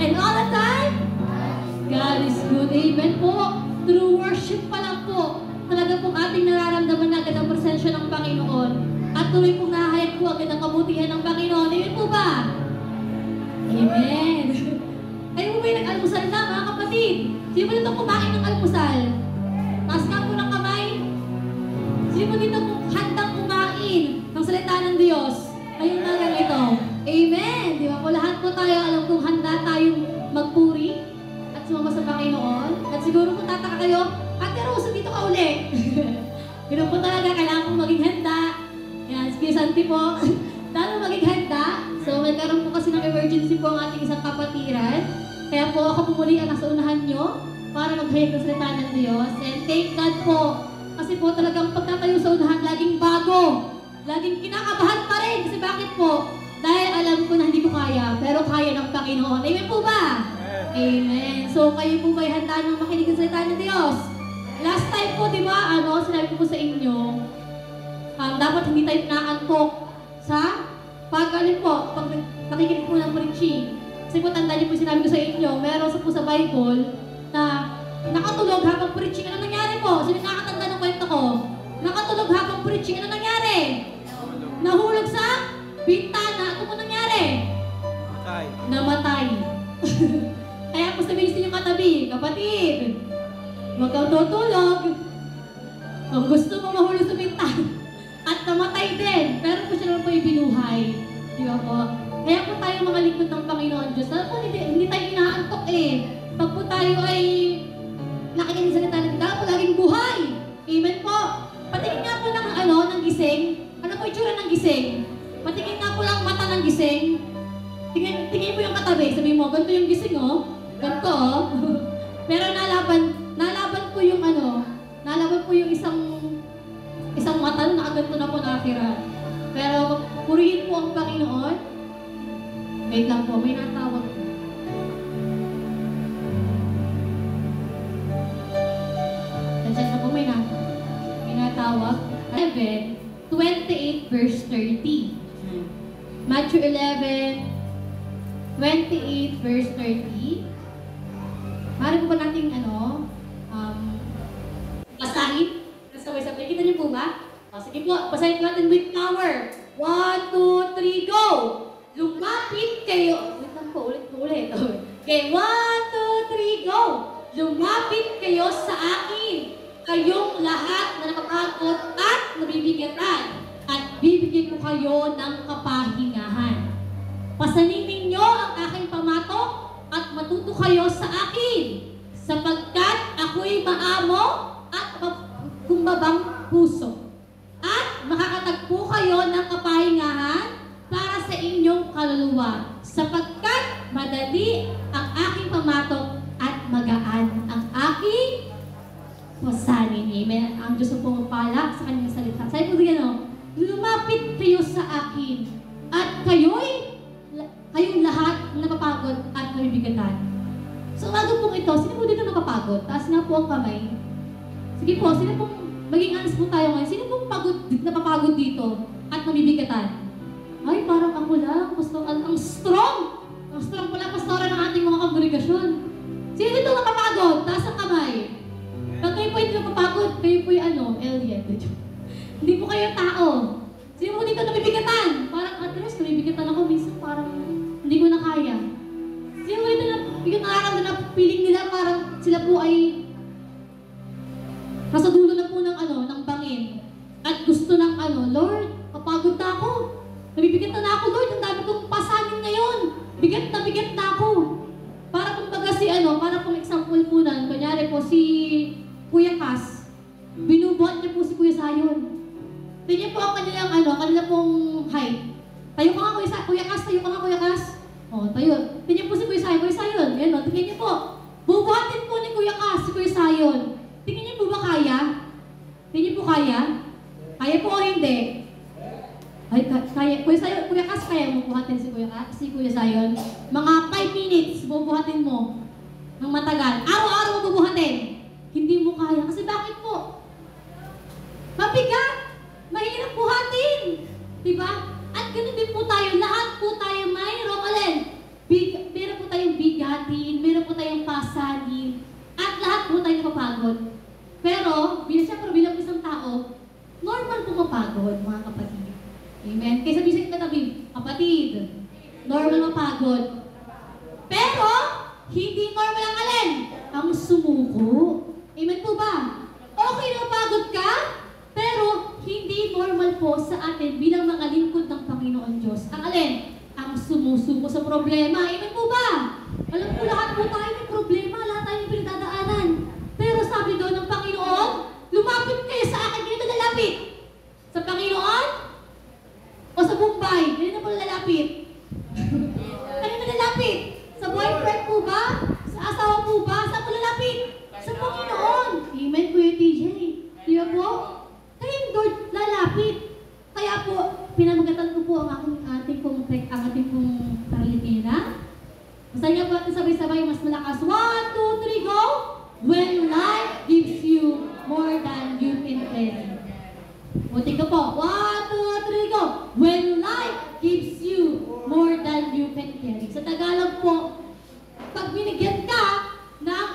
And all the time, God is good. Amen po. Through worship pa lang po, talaga pong ating nararamdaman na agad ang presensya ng Panginoon. At tuloy pong nahayag po agad ang kabutihan ng Panginoon. Amen po ba? Amen. Kayo po ba yung nag-almusal na, mga kapatid? Sino po dito kumain ng almusal? Taas nga po ng kamay. Sino po dito handang kumain ng salita ng Diyos? Ayun na lang ito. Amen. Di ba po lahat po tayo, alam kong handa tayong magpuri at sumama sa Panginoon. At siguro kung tataka kayo, Ate Rosa, dito ka uli. Ganun po talaga, kailangan kong maging handa. Yan, sige Santi po. Lalo maging handa. So, nagkaroon po kasi ng emergency po ang ating isang kapatiran. Kaya po ako pumuli ang nasa unahan nyo para maghayag ng salita ng Diyos. And thank God po. Kasi po talagang pagtatayo sa unahan, laging bago. Laging kinakabahan pa rin. Kasi bakit po? Dahil alam ko na hindi ko kaya, pero kaya ng Panginoon. Amen po ba? Amen. So, kayo po ba'y handa ng makinig ng salita ng Diyos? Last time po, di ba, sinabi ko po sa inyo, dapat hindi tayo naantok sa pag-alin po, pag nakikinig po ng preaching. Kasi po, tandaan niyo po sinabi ko sa inyo, meron po sa Bible na nakatulog habang preaching. Ano nangyari po? Sino nakakatanda ng kwento ko? Nakatulog habang preaching. Ano nangyari? Nahulog sa bintana. Ano po nangyari? Namatay. Kaya po sabihin sa inyong katabi, kapatid, huwag kang tutulog. Kung gusto mo mahulog sa bintana at namatay din, pero po siya naman po ibinuhay. Di ba po? Kaya po tayo mga lingkod ng Panginoon Diyos. Alam po, hindi tayo inaantok eh. Pag po tayo ay nakikinig sa salita ng Diyos, po laging buhay. Amen po. Patingin nga po ng gising. Ano po itsura ng gising? Patingin nga po lang mata ng gising. Tingin po yung katabi. Sabihin mo, ganito yung gising oh. Ganito oh. Pero nalaban po yung nalaban po yung isang mata na nakaganto na po nakakira. Pero purihin po ang Panginoon. Wait lang po, may natawag po. Nandiyan na po, may natawag. 11:28 verse 30. Matthew 11:28 verse 30. Mari po ba natin basahin? Sabay-sabay. Kita niyo po ba? Sige po, basahin natin with power. 1, 2, 3, go! Lumapit kayo. Wait lang po, ulit. Okay, 1, 2, 3, go! Lumapit kayo sa akin. Kayong lahat na nakapagod at nabibigatan. At bibigyan ko kayo ng kapahingahan. Pasanin ninyo ang aking pamatok at matuto kayo sa akin. Sapagkat ako'y maamo at kumbabang puso. At makakatagpo kayo ng kapahingahan para sa inyong kaluluwa. Sapagkat madali ang aking pamatok at magaan ang aking pasanin. Amen. Ang Diyos po mapala sa kanyang salita. Sabi po din lumapit kayo sa akin at kayong lahat napapagod at nabibigatan. So, umaga pong ito, sino po dito napapagod? Taas nga po ang kamay. Sige po, sino pong, maging honest po tayo ngayon, sino pong napapagod dito at nabibigatan? Ay, parang ako lang, pastor, ang strong! Ang strong pala, pastora ng ating mga kongregasyon. Sino dito napapagod? Taas ang kamay. Pag kayo po hindi napapagod, kayo po yung alien. Hindi po kayo tao. Sino po dito nabibigatan? Parang atras, nabibigatan ako. Minsan parang hindi ko na kaya. Sino po dito yung nararamdaman na feeling nila parang sila po ay nasa dulo na po ng bangin. At gusto ng Lord, papagod na ako. Nabibigatan na ako, Lord. Ang dami kong pasanin ngayon. Bigat na ako. Para kung baga para kung example po na, kunyari po si Kuya Cas, binubuhat niya po si Kuya Sayon. Tingnan po ang kanila pong height. Tayo ka nga, Kuya Cas, tayo ka nga, Kuya Cas. O, tayo. Tingnan po si Kuya Sayon. Yan o, tingnan niyo po. Bubuhatin po ni Kuya Cas si Kuya Sayon. Tingnan niyo po ba kaya? Tingnan niyo po kaya? Kaya po o hindi? Ay, kaya. Kuya Cas, kaya mo buhatin si Kuya Sayon? Mga 5 minutes, bubuhatin mo. Ng matagal. Araw-araw mo bubuhatin. Hindi mo kaya. Kasi bakit po? Mabigat! Mahirap buhatin! Diba? At ganun din po tayo. Lahat po tayo mayroong meron po tayong bigat kapatid? Normal mapagod. Pero, hindi normal ang alin? Ang sumuko. Amen po ba? Okay na mapagod ka, pero hindi normal po sa atin bilang mga lingkod ng Panginoon Diyos. Ang alin? Ang sumusuko sa problema. Amen po ba? Alam po lahat po tayo may problema, lahat tayo may pinagdadaanan. Pero sabi doon ng Panginoon, lumapit kayo sa akin, ganito lalapit. Sa Panginoon? O sa Bombay? Ganito po lalapit. Ganito lalapit. Sa boyfriend po ba? Sa asawa po ba? Saan po lalapit? Sa Panginoon. Amen, Kuya TJ. Di ba po? Kaya yung Lord lalapit. Kaya po, pinamagatan ko po ang ating pong paralitina. Basta niya po natin sabay-sabay mas malakas. 1, 2, 3, go! When life gives you more than you can carry. Buti ko po. 1, 2, 3, go! When life gives you more than you can carry. Sa Tagalog po, pag binigyan ka ng,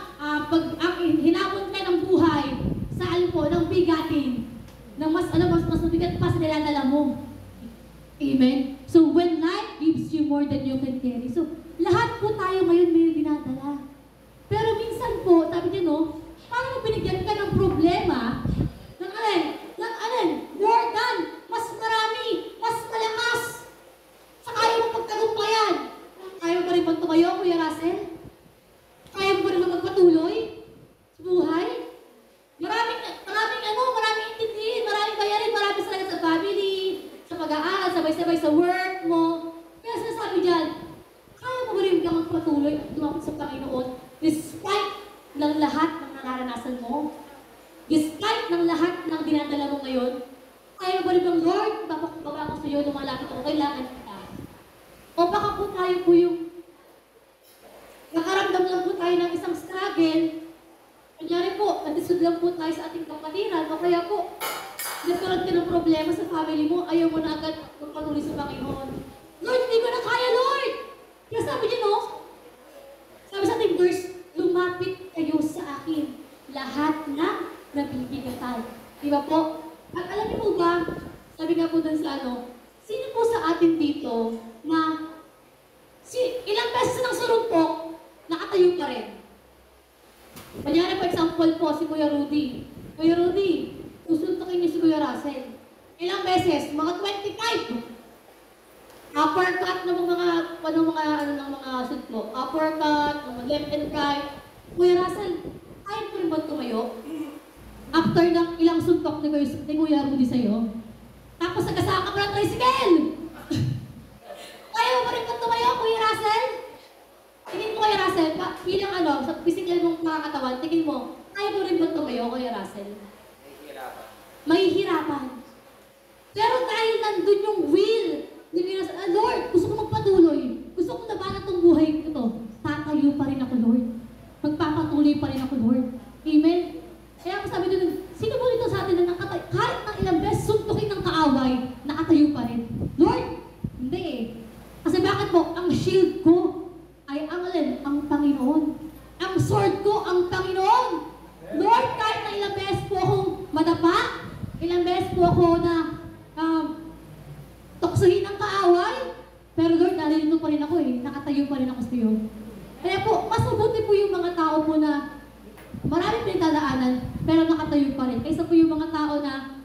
hinamon ka ng buhay, saan po, ng bigatin, ng mas mabigat pa sa daladala mo. Amen? So, when life gives you more than you can carry. So, lahat po tayo ngayon may dinadala. Pero minsan po, sabi niya, no, parang binigyan ka ng problema, ng alin, more than, mas marami, mas malakas. Sa kaya mo pagtagumpayan. Kaya mo pa rin magtumayo, Kuya Russell? Kaya mo pa rin magpatuloy sa buhay? Maraming intindihin, maraming bayarin, maraming salaga sa family, sa pag-aaral, sabay-sabay sa work mo. Kaya sinasabi dyan, kaya mo ba rin kang magpatuloy at lumapit sa Panginoon despite ng lahat ng nararanasan mo? Despite ng lahat ng dinadala mo ngayon, kaya mo ba rin bang, Lord, bababa ko sa iyo, lumalapit ako, kailangan kita. O baka po tayo po yung nakaramdam lang po tayo ng isang struggle. Kunyari po, natisod lang po tayo sa ating kapatiran, o kaya po, nagkaroon ka ng problema sa family mo, ayaw mo na agad magpatuloy sa Panginoon. Lord, hindi ko na kaya, Lord! Kaya sabi niya, no? Sabi sa ating verse, lumapit kayo sa akin, lahat na nabibigatan. Di ba po? At alam niyo po ba, sabi nga po dun sa sino po sa atin dito na ilang beses ng surumpok, nakatayo pa rin? Kanyari po example po, si Kuya Rudy. Kuya Rudy, susuntokin niyo si Kuya Russell. Ilang beses? Mga 25. Uppercut ng mga sudlo. Uppercut, ng left and right. Kuya Russell, ayaw ko rin ba tumayo? After ng ilang suntok ni Kuya Rudy sa'yo. Tapos nagkasaka mo ng tricycle! Ayaw mo rin ba tumayo, Kuya Russell? Tingin mo, Kuya Russell, bilang sa physical mong makakatawan, tingin mo, ayaw mo rin ba tumayo, Kuya Russell? Mahihirapan. Pero dahil nandun yung will, Lord, gusto ko magpatuloy. Gusto ko labanan itong buhay ko to. Tatayo pa rin ako, Lord. Magpapatuloy pa rin ako, Lord. Amen? Kaya ako sabi doon, sino po dito sa atin na kahit ng ilang beses suntukin ng kaaway, nakatayo pa rin? Lord, hindi eh. Kasi bakit po? Ang shield ko ay ang Panginoon. Ang sword ko, ang Panginoon. Lord, kahit na ilang beses po akong madapa, ilang beses po ako na tuksuhin ng kaaway, pero Lord, nalilino pa rin ako eh. Nakatayo pa rin ako sa iyo. Kaya po, mas mabuti po yung mga tao po na maraming pinagdadaanan, pero nakatayo pa rin. Kaysa po yung mga tao na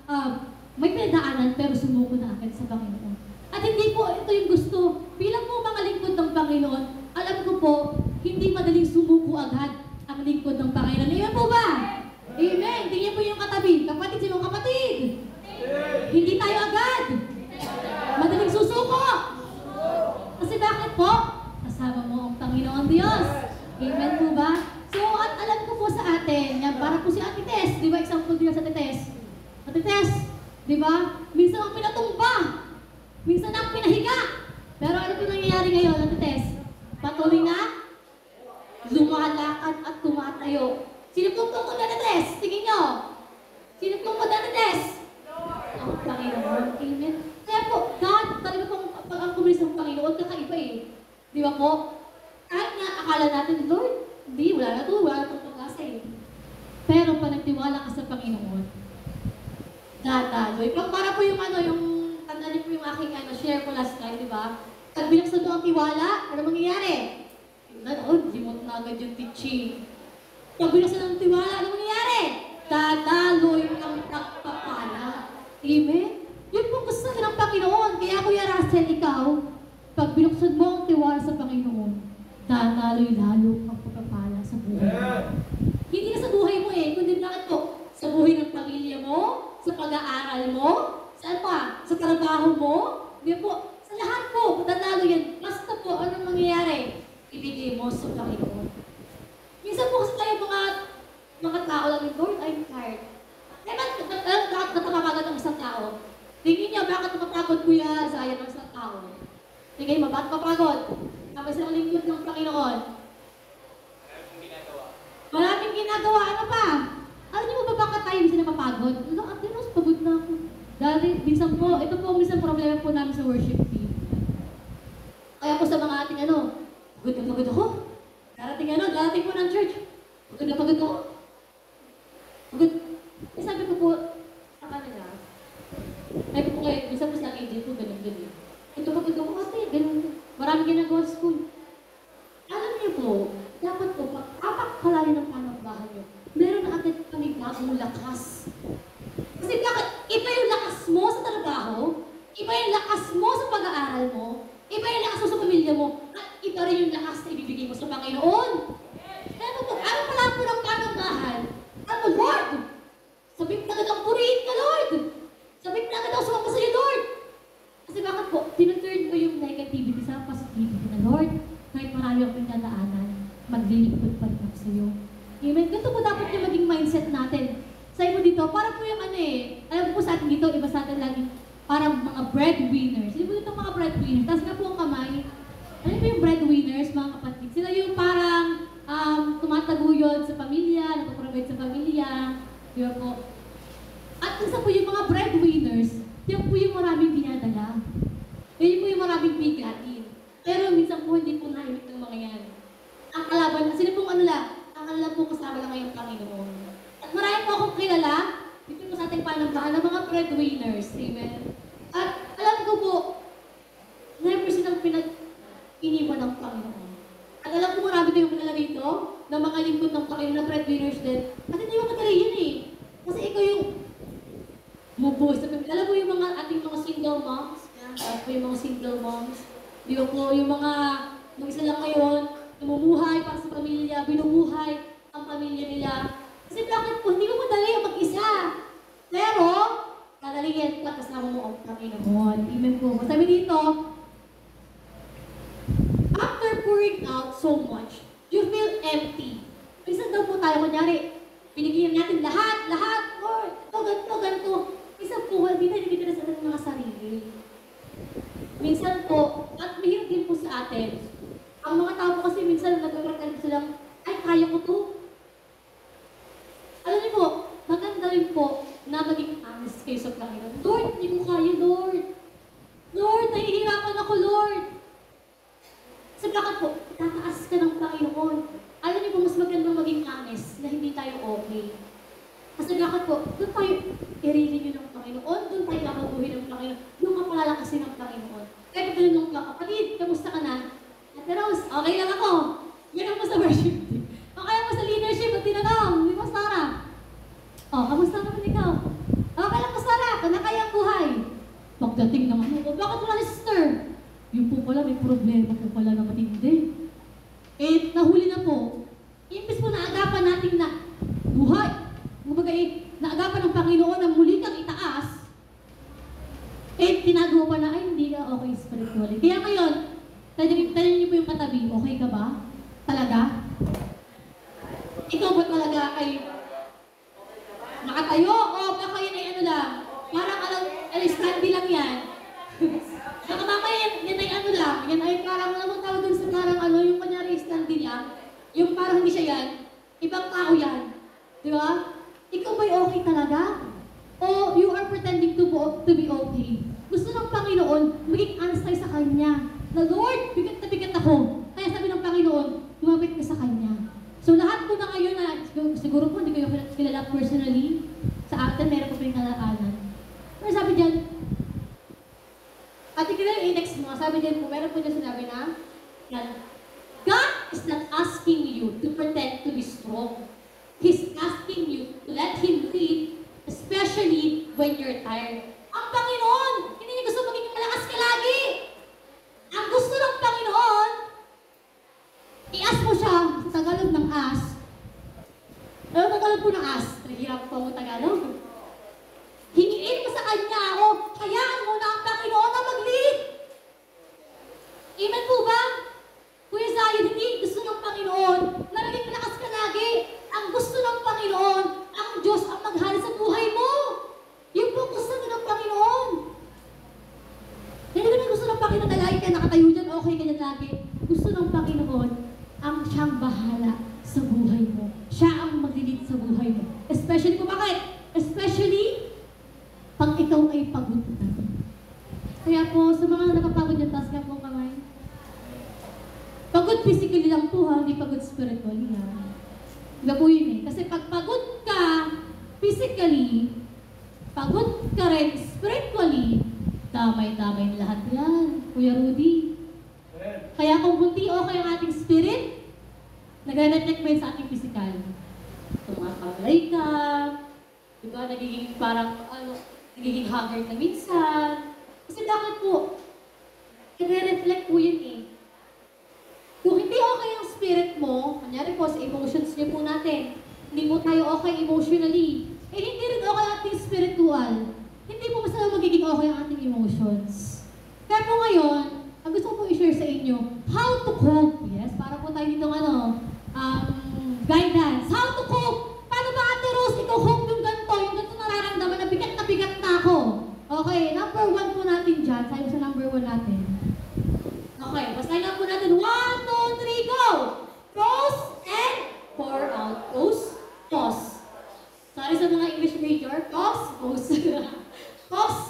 may pinagdaanan, pero sumuko na agad sa Panginoon. At hindi po ito yung gusto. Bilang po mga lingkod ng Panginoon, alam ko po, hindi madaling sumuko agad ang lingkod ng Panginoon. Amen po ba? Amen. Tingnan po yung katabi. Kapatid, sino kapatid? Hindi tayo agad. Madaling susuko. Kasi bakit po? Kasama mo ang Panginoon Diyos. Amen po ba? So, at alam ko po sa atin, yan, para po si Ate Tess, di ba? Example din sa Ate Tess. Ate Tess, di ba? Minsan ang pinatumba. Minsan ang pinahiga. Pero ano po nangyayari ngayon, Ate Tess? Patuloy na, lumalakad at tumatayo. Sino pong tungkol na Ate Tess? Tingin nyo. Sino tungkol na Ate Tess? Ang Panginoon. Amen. Kaya po, God, talaga pong ang kumilis ng Panginoon, kakaiba eh. Di ba po? Kahit nga akala natin, Lord, hindi, wala na itong pag-asa eh. Pero pag nagtiwala ka sa Panginoon, dadaloy. Para po yung yung tanda niyo po yung aking share ko last time, di ba? Pag binuksan mo ang tiwala, ano mangyayari? Limot na agad yung teaching. Pag binuksan ang tiwala, ano mangyayari? Dadaloy ang pagpapala. Amen? Yun po gusto ng Panginoon. Kaya Kuya Russell, ikaw, pag binuksan mo ang tiwala sa Panginoon, dadaloy lalo ang pagpapala sa buhay mo. Hindi na sa buhay mo kundi bakit po? Sa buhay ng pamilya mo, sa pag-aaral mo, saan pa? Sa trabaho mo, di po? Sa lahat po, dadalo yan. Basta po, anong mangyayari? Ibigay mo sa Panginoon. Minsan po kasi tayo mga tao lang, Lord, I'm tired. Bakit natapagod ang isang tao? Tingin niya, bakit napapagod kuya Zaya ng isang tao? Tingin mo, bakit napapagod? Tapos ang lingkod ng Panginoon. Maraming ginagawa. Ano pa? Alam niyo ba bakit tayo minsan napapagod? Ate Rose, pagod na ako. Dahil minsan po, ito po minsan problema po namin sa worship team. Kaya po sa mga ating pagod na pagod ako. Darating po ng church. Pagod na pagod ako. Pagod. Sabi ko po, sa kanila, sabi ko kayo, minsan po sa AJ po, ganun. Ito pagod ako, ate, ganun. Maraming ginagawa sa school. Alam niyo po, dapat po, kapag-kalayo ng panambahan niyo, meron na agad kami bagong lakas. Kasi bakit? Iba yung lakas mo sa trabaho, iba yung lakas mo sa pag-aaral mo, iba yung lakas mo sa pamilya mo, at iba rin yung lakas na ibibigay mo sa Panginoon. Kaya po, ano pala po ng panambahan? Ano, Lord? Sabihin na agad ang purihin ka, Lord! Sabihin na agad ako sumama sa'yo, Lord! Kasi bakit po, tinuturn ko yung negativity sa positivity na, Lord, kahit marami akong pinadaanan, maglilingkod pa rin ako sa'yo. Amen? Ganito po dapat yung maging mindset natin. Sa'yo mo dito, parang po yung alam po sa atin dito, iba sa atin lagi, parang mga breadwinners. Hindi po dito mga breadwinners. Tapos nga po ang kamay, ano po yung breadwinners, mga kapatid? Sila yung parang tumataguyod sa pamilya, nagpaprovide sa pamilya, di ba po? At isa po yung mga breadwinners, yan po yung maraming dinadala. Yan po yung maraming bigatin. Pero minsan po hindi po naimik ng mga yan. Ang kalaban, sila pong ang kalaban po kasama lang ngayong Panginoon. At marami po akong kilala, dito po sa ating panambahan, ng mga breadwinners. Amen. At alam ko po, never silang pinag-iniwan ng Panginoon. At alam ko marami tayong kilala dito, na mga lingkod ng Panginoon na breadwinners din. At hindi mo kadali yun Kasi ikaw yung mubuhos na pamilya. Alam mo yung mga ating mga single moms? Alam po yung mga single moms. Di ba po, yung mga mag-isa lang ngayon, namumuhay para sa pamilya, binubuhay ang pamilya nila. Kasi bakit po, hindi mo madali ang mag-isa. Pero, kadalihin ka kasama mo ang Panginoon. Amen po. Sabi dito, after pouring out so much, you feel empty. Minsan daw po tayo, kunyari, binigyan natin lahat, Lord, ganito. Minsan po, hindi na sa ating mga sarili. Minsan po, at mahirap din po sa atin. Ang mga tao po kasi minsan nag-record silang, ay, kaya ko to. Alam niyo po, maganda rin po na maging honest kayo sa Panginoon. Lord, hindi ko kaya, Lord. Lord, nahihirapan ako, Lord. Sa bakit po, tataas ka ng Panginoon. Alam niyo po, mas magandang maging honest na hindi tayo okay. Kasi bakit po, doon tayo irili niyo ng Panginoon, doon tayo nakabuhin ng Panginoon, doon ka palalakasin ng Panginoon. Kaya pag ganun ka, kapatid, kamusta ka na? Ate Rose, okay lang ako. Ganun mo sa worship team. O kaya mo sa leadership, at tinanong, di ba Sarah? O, kamusta naman ikaw? Okay lang mo Sarah, kung na kaya ang buhay. Pagdating naman mo, bakit wala ni sister? Yung po pala, may problema po pala na matindi. Nahuli na po. Imbes po naagapan natin na buhay. Kumbaga naagapan ng Panginoon na muli kang itaas. Tinagawa pa na, ay hindi ka okay spiritually. Kaya ngayon, tanong niyo po yung katabi, okay ka ba? Talaga? Ikaw ba talaga ay nakatayo o baka yun ay lang? Parang standy lang yan. Baka mamaya yan ay lang. Yan ay parang tawag dun sa parang yung kanyari standy lang. Yung parang hindi siya yan. Ibang tao yan. Di ba? Ikaw ba'y okay talaga? O you are pretending to be okay? Gusto ng Panginoon, maging honest tayo sa Kanya. Na Lord, bigat na bigat ako. Kaya sabi ng Panginoon, lumapit ka sa Kanya. So lahat po na ngayon na, siguro po hindi kayo kilala personally, sa atin meron po pinagkalaanan. Pero sabi dyan, sabi din po, meron po niya sinabi na God is not asking you to pretend to be strong. He's asking you to let Him lead, especially when you're tired. Ang Panginoon, hindi niya gusto maging malakas ka lagi. Ang gusto ng Panginoon, i-ask mo siya sa Tagalog ng as. Ano Tagalog po ng as? Nahihirap po ang Tagalog. Hingiin mo sa Kanya ako, hayaan mo na ang Panginoon na mag-lead. Amen po ba? Kuya Zion, hindi gusto ng Panginoon na naging malakas ka lagi. Ang gusto ng Panginoon, ang Diyos ang maghari sa buhay mo. Yung po gusto ng Panginoon. Hindi ko na gusto ng Panginoon na lagi ka nakatayo dyan, okay ka dyan lagi. Gusto ng Panginoon, ang siyang bahala sa buhay mo. Siya ang maglilid sa buhay mo. Especially kung bakit? Especially, pag ikaw ay pagod na. Kaya po, sa mga nakapagod yung task nga po kamay, pagod physically lang po ha, hindi pagod spiritually ha. Diba po yun eh. Kasi pag pagod ka physically, pagod ka rin spiritually, damay-damay lahat yan, Kuya Rudy. Kaya kung hindi okay ang ating spirit, nag-reflect mo yun sa ating physical. Tumakalay ka, diba, nagiging parang, nagiging haggard na minsan. Kasi bakit po? Nag-reflect po yun eh. Kung hindi okay ang spirit mo, kanyari po sa emotions niyo po natin, hindi po tayo okay emotionally, eh hindi rin okay ang ating spiritual. Hindi po basta magiging okay ang ating emotions. Kaya po ngayon, ang gusto ko po i-share sa inyo, how to cope. Yes, para po tayo dito guidance. How to cope. Paano ba Ate Rose, ikaw cope yung ganito nararamdaman na bigat na ako. Okay, number 1 po natin dyan. Sabi sa number 1 natin. Okay, basahin lang po natin. 1, 2, 3, go! Pause and pour out. Pause, pause. Sorry sa mga English major. Pause, pause. Pause,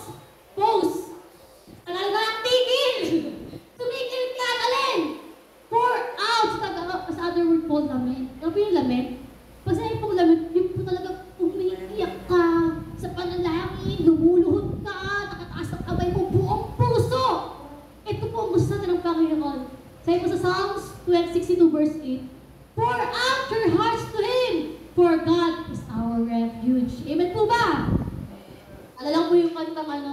pause. Tagal ka lang, tigil! Tumigil ka, alin! Pour out. Sa other word po, lament. Ano po yung lament? Pag sinabi pong lament, yung po talaga umiiyak ka sa panalangin, lumuluhod ka, nakataas ang kamay mo, buong puso. Ito po ang gusto natin ng Panginoon. Sabi mo sa Psalms 62 verse 8, pour out your hearts to Him, for God is our refuge. Amen po ba? Alala ko yung kantang my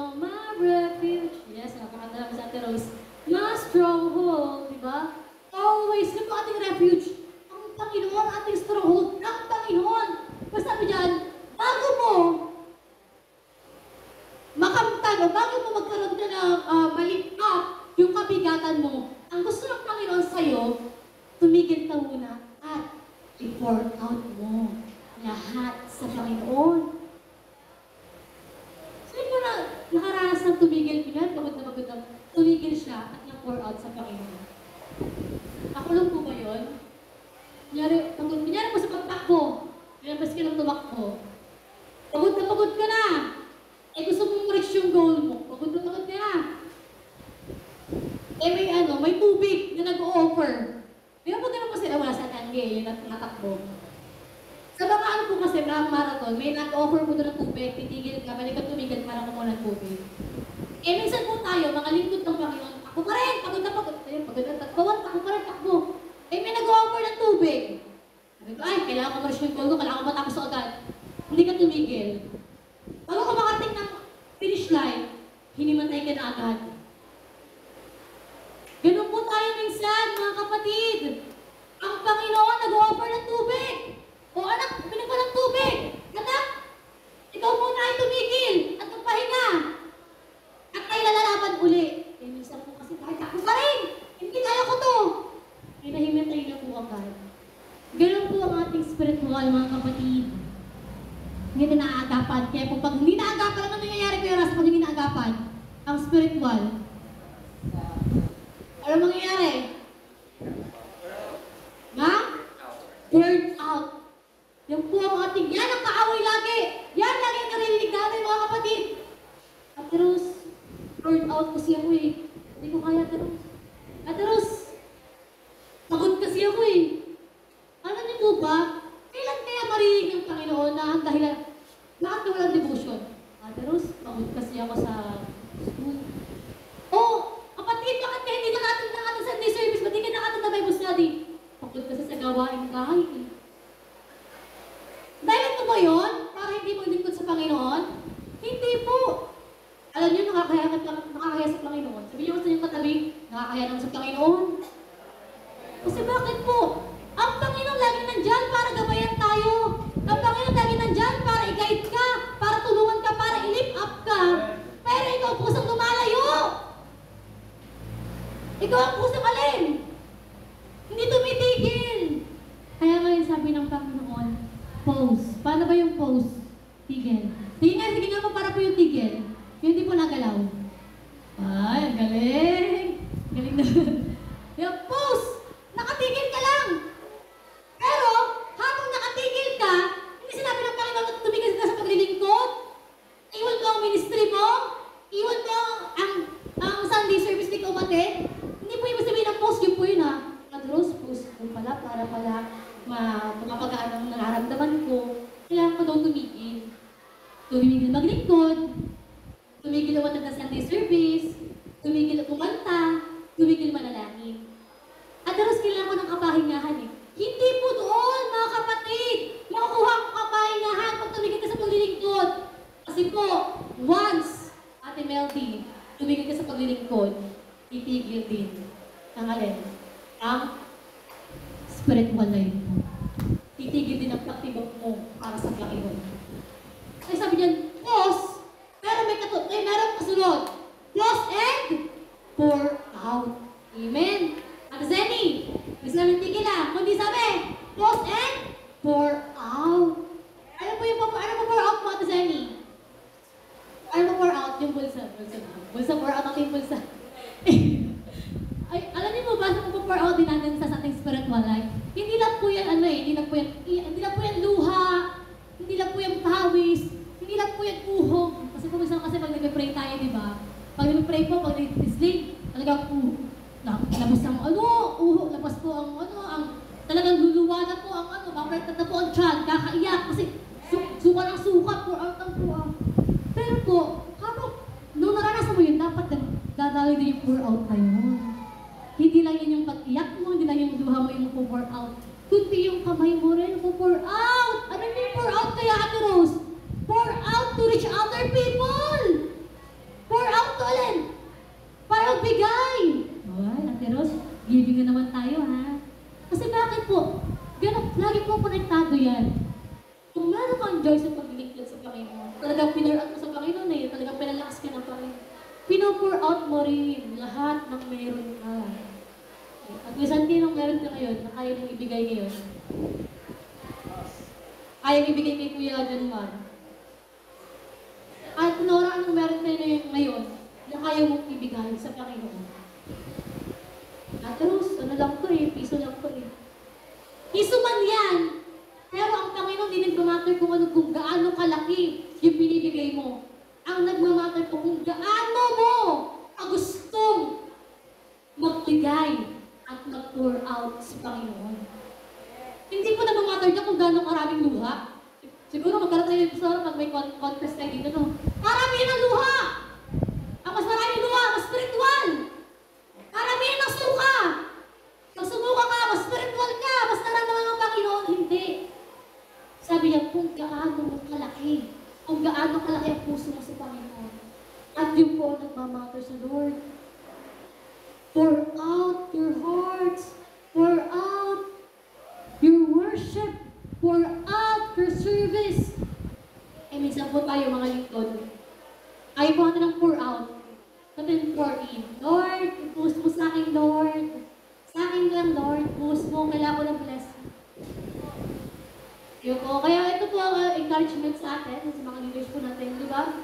refuge. Yes, napakanta namin sa Ate Rose. My stronghold, di ba? Always, yun po ating refuge. Ang Panginoon, ating stronghold, ang Panginoon. Basta sabi dyan, bago mo makamtan o bago mo magkaroon na ng malift up yung kabigatan mo, ang gusto ng Panginoon sa'yo, tumigil ka muna at i-pour out mo lahat sa Panginoon. Sino mo na nakaranas ng tumigil pinag, pagod na tumigil siya at i-pour out sa Panginoon. Ako lang po ba yun? Kunyari po sa pagtakbo, pinabas ka ng tumakbo, pagod ka na, eh gusto mong reach yung goal mo, pagod ka na. Eh may tubig na nag-o-offer. Di ba po ganun kasi, wala sa tangge, yung natakbo. Sa mga ano po kasi, mga marathon, may nag-offer po doon ng tubig, titigil ka, balik ka tumigil para kumuha ng tubig. Eh minsan po tayo, mga lingkod ng Panginoon, ako pa rin, pagod na, ako pa rin, takbo. Eh may nag-o-offer ng tubig. Sabi ko, ay, kailangan ko ma-reach yung goal ko, kailangan ko matapos agad. Hindi ka tumigil. Bago ka makarating ng finish line, hinimatay ka na agad. Ganun po tayo minsan, mga kapatid. Ang Panginoon nag-offer ng tubig. O anak, pinig ko ng tubig. Anak, ikaw muna ay tumigil at magpahinga. At tayo lalalaban uli. Eh, minsan po kasi kahit ako pa rin. Hindi kaya ko to. Ay, nahimatay na po agad. Ganun po ang ating spiritual, mga kapatid. Hindi naaagapan. Kaya po pag hindi naagapan, ano nangyayari ko yung pag hindi naagapan? Ang spiritual. Ano mangyayari? Burn out. Yan po ang ating, yan ang kaaway lagi. Yan lagi ang narinig natin, mga kapatid. Ate Rose, burn out kasi ako eh. Hindi ko kaya, Ate Rose. Ate Rose, pagod kasi ako eh. Alam niyo po ba, kailan kaya marinig ng Panginoon na ang dahilan, bakit na walang devotion? Ate Rose, pagod kasi ako sa school. Oh, kapatid, bakit nakakaya naman sa Panginoon. Kasi bakit po? Ang Panginoon lagi nandyan para gabayan tayo. Ang Panginoon lagi nandyan para i-guide ka, para tulungan ka, para i-lift up ka. Pero ikaw pusang lumalayo. Ikaw ang pusang alin. Hindi tumitigil. Kaya ngayon sabi ng Panginoon, pause. Paano ba yung pause? Tigil. Sige nga mo para po yung tigil. Yung hindi po nagalaw. Ay, ang galing. Galing na. Yung pause. Nakatigil ka lang. Pero, habang nakatigil ka, hindi sinabi ng Panginoon na tumigil ka sa paglilingkod. Iwan mo ang ministry mo. Iwan mo ang Sunday service ni Kumate. Hindi po yung sabihin ng post, yun po yun ha. Kadros, post ko pala, para pala makapagaan ang nararamdaman ko. Kailangan ko daw tumigil. Tumigil maglingkod. Tumigil umatag ng Sunday service. Tumigil kumanta. Tumigil manalangin. At daros kailangan ko ng kapahingahan eh. Hindi po doon, mga kapatid. Makukuha ko kapahingahan pag tumigil ka sa paglilingkod. Kasi po, once, Ate Meldy, tumigil ka sa paglilingkod, titigil din ang alin? Ang spiritual life mo. Titigil din ang paktibok mo para sa Panginoon. Kaya sabi niyan, pause, pero meron kasunod. Pause and pour out. Amen. At Zenny, gusto namin tigil lang. Kundi sabi, pause and pour out. Ano po pour out mo, Ate Zenny? Ano po pour out? Yung bulsa. Bulsa pour out ang bulsa. Ay, alam niyo ba sa pour out din natin sa ating spiritual life? Hindi lang po yan, hindi lang po yan luha, hindi lang po yan pawis, hindi lang po yan uhog. Kasi minsan pag nag-pray tayo, di ba? Pag nag-pray po, pag nag-sling, talagang labas ang labas po ang talagang luluwa na po ang babright na po ang tiyan, kakaiyak, kasi suka ng suka, pour out ang pour out. Pero po, nung naranasan mo yun, dapat dadali din yung pour out na yun. Hindi lang yun yung pag-iyak mo, hindi lang yung luha mo yung pour out. Kundi yung kamay mo rin, pour out! Ano yung pour out kaya, Ate Rose? Pour out to reach other people! Pour out to alin? Para magbigay! Ay, Ate Rose, giving na naman tayo, ha? Kasi bakit po? Lagi po konektado yan. Kung meron kang joy sa paglilingkod sa Panginoon, talagang pinur-out mo sa Panginoon eh, talagang pinalakas ka ng Panginoon. Pino-pour out mo rin lahat ng meron ka. At minsan tinong meron ka ngayon na kaya mong ibigay ngayon. Kaya mong ibigay kay Kuya John Man. At Nora, anong meron kayo ngayon na kaya mong ibigay sa Panginoon? At Rose, ano lang to eh, piso lang to eh. Piso man yan! Pero ang Panginoon, hindi nagmamatter kung gaano kalaki yung binibigay mo. Ang nagmamatter po kung gaano mo gustong magbigay at mag-pour out sa Panginoon. Hindi po nagmamatter dyan kung gaano karaming luha. Siguro magkaroon tayo sa pag may contest tayo dito, no? Maramihan ang luha! Ang mas maraming luha, mas spiritual! Maramihan ang suka! Pag sumuka ka, mas spiritual ka, mas naramdaman ng Panginoon. Hindi. Sabi niya, kung gaano mo kalaki, kung gaano kalaki ang puso mo sa Panginoon. At yun po ang nagmamatter sa Lord. Pour out your hearts. Pour out your worship. Pour out your service. Eh, minsan po tayo mga lingkod. Ayaw po natin ng pour out. Natin pour in. Lord, puso mo sa akin, Lord. Sa akin lang, Lord. Puso mo, kailangan ko ng blessing. Yun po. Kaya ito po ang encouragement sa atin, sa mga leaders po natin, di ba?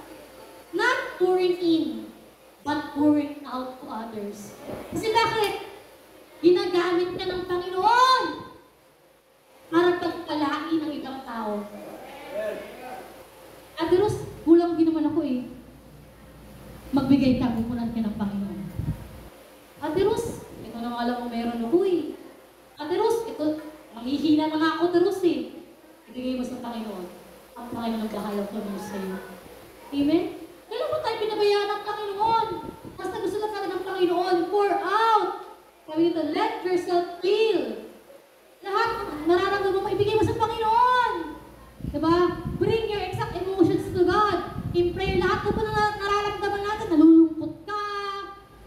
Not pouring in, but pouring out to others. Kasi bakit? Ginagamit ka ng Panginoon para pagpalain ng ibang tao. At Diyos, kulang din naman ako eh. Magbigay ka, pupunan ka ng Panginoon. At Diyos, ito na alam mo meron ako eh. At Diyos, ito, mahihina na nga ako Diyos eh. Ibigay mo sa Panginoon. Ang Panginoon ang bahala ko mo sa iyo. Amen? Kailan mo tayo pinabayaan ng Panginoon? Basta gusto lang natin ng Panginoon, pour out. Sabi nito, let yourself feel. Lahat, nararamdaman mo, ibigay mo sa Panginoon. Diba? Bring your exact emotions to God. In prayer, lahat na po na nararamdaman natin, nalulungkot ka,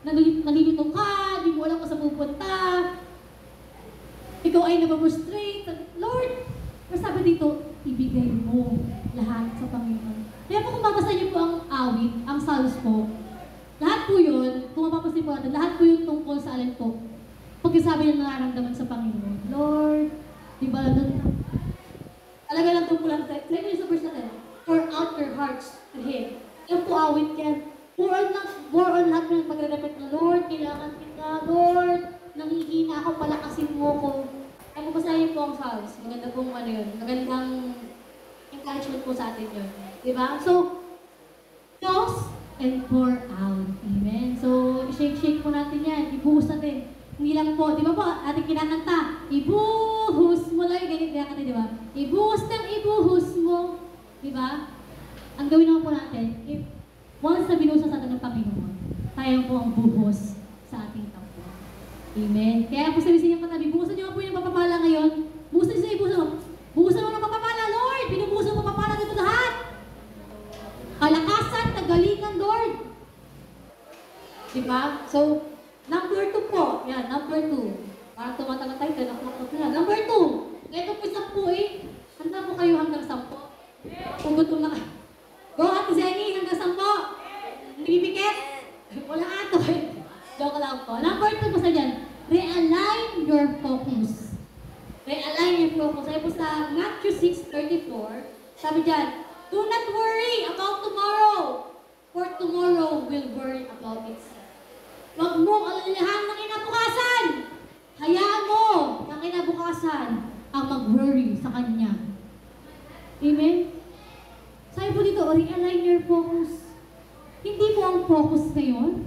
nalilito ka, di ay nababustrate. Lord, pero sabi dito, ibigay mo lahat sa Panginoon. Kaya po kung babasa niyo po ang awit, ang Psalms po, lahat po yun, kung mapapasin po natin, lahat po yun tungkol sa alin po. Pagkasabi na nararamdaman sa Panginoon, Lord, di ba doon? Talaga lang tungkol lang tayo. Like yung sa verse natin, pour out your hearts to Him. Yan po awit yan. More on lahat ng magre-repet na, Lord, kailangan kita, Lord, nangihina ako, palakasin mo ko. Ay, kung basahin po ang Psalms, maganda pong ano yun, magandang encouragement po sa atin yun. Diba? So, toss and pour out. Amen. So, shake po natin yan. Ibuhos natin. Hindi lang po, di ba po, ating kinakanta, ibuhos mo lang, ganyan kinakanta, di ba? Ibuhos ng ibuhos mo. Di ba? Ang gawin naman po natin, if once na binuhos sa atin ng Panginoon, tayo po ang buhos sa ating tampo. Amen. Kaya po sabi sa inyong katabi, buhusan niyo po yung papapala ngayon. Buhusan niyo sa ibuhusan mo. Buhusan mo ng papapala, Lord! Binubuhusan mo papapala dito lahat! Kalakasan, tagalingan, Lord! Diba? So, number 2 po. Yan, number 2. Parang tumatagal tayo, tinakmakot na. Number 2. Ito po 10 eh. Handa po kayo hanggang 10. Kung gutom na kayo. Go, Ate Zenny, hanggang 10. Nagibigit? Wala ato eh. Joke lang po. Number 2 po sa dyan. Realign your focus. Realign your focus. Sabi po sa Matthew 6:34, sabi dyan, do not worry about tomorrow, for tomorrow will worry about itself. Huwag mong alalahan ng kinabukasan. Hayaan mo ng kinabukasan ang mag-worry sa Kanya. Amen? Sabi po dito, realign your focus. Hindi mo ang focus ngayon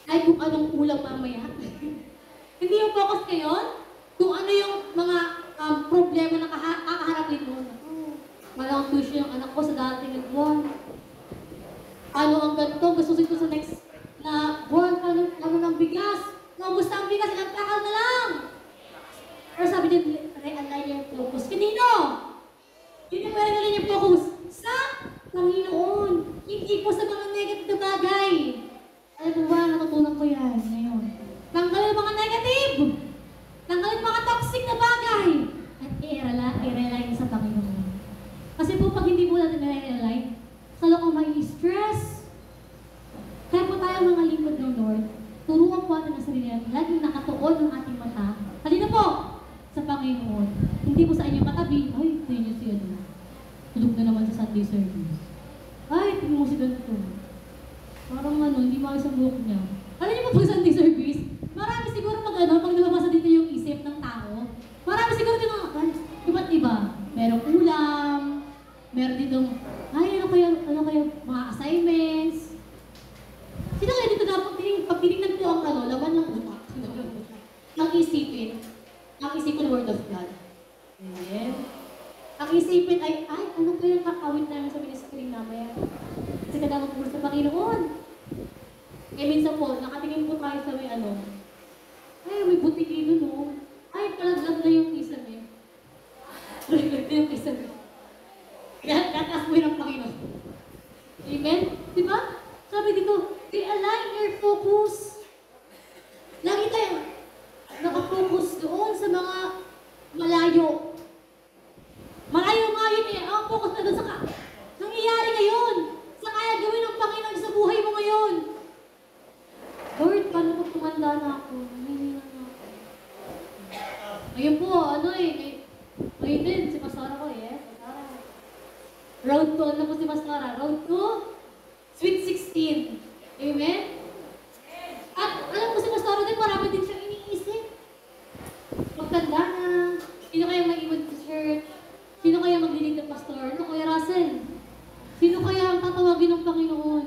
ay kung anong ulam mamaya. Hindi yung focus ngayon kung ano yung mga problema na kakaharapin mo. Malang tuition yung anak ko sa dating na buwan. Ano ang ganito? Gustusin ko sa next na buwan, ano ng bigas. Naubos na ang bigas, ilang takal na lang. Pero sabi niya, realign yung focus. Kanino? Hindi mo realign yung focus. Sa Panginoon. Hindi po sa mga negative na bagay. Alam mo ba, natutunan ko yan ngayon. Tanggalin mga negative. Tanggalin mga toxic na bagay. At i-realign sa Panginoon. Kasi po pag hindi po natin na-realign, salo ko may stress. Kaya po tayo mga lingkod ng Lord, turuan po natin ang sarili natin, laging nakatuon ang ating mata. Halina po sa Panginoon. Hindi po sa inyong katabi, ay, ito yun si ano. Tulog na naman sa Sunday service. Ay, tingin mo si ganito. Parang ano, hindi maayos ang buhok niya. Alam niyo po pag Sunday service, marami siguro pag lumabasa dito yung isip ng tao, marami siguro dito, iba't iba. Merong ulam, meron ditong, ay, ano kaya, mga assignments. Sino kaya dito dapat, pag tinignan po ang laman ng utak, ang isipin ng Word of God. Amen. Ang isipin ay, ano kaya kakawin namin sa ministry namaya? Kasi kailangan po sa Panginoon. Eh, minsan po, nakatingin po tayo sa may may butik dito, no? Ay, palaglag na yung kisame. Palaglag na yung kisame. Tataas mo yun ang Panginoon. Amen? Diba? Sabi dito, realign your focus. Lagi tayo nakafocus doon sa mga malayo. Malayo nga yun eh. Ang focus na doon sa nangyayari ngayon. Sa kaya gawin ng Panginoon sa buhay mo ngayon. Lord, paano ko tumanda na ako? Nanginginan na ako. Ngayon po, ngayon din, si Pastora ko eh. Road 2, ano po si Pastora? Road 2, Sweet 16. Amen? At alam mo si Pastora din, marami din siyang iniisip. Magtanda na, sino kaya mag-ibig sa church? Sino kaya maglilid ng pastor? Ano kaya Russell? Sino kaya ang tatawagin ng Panginoon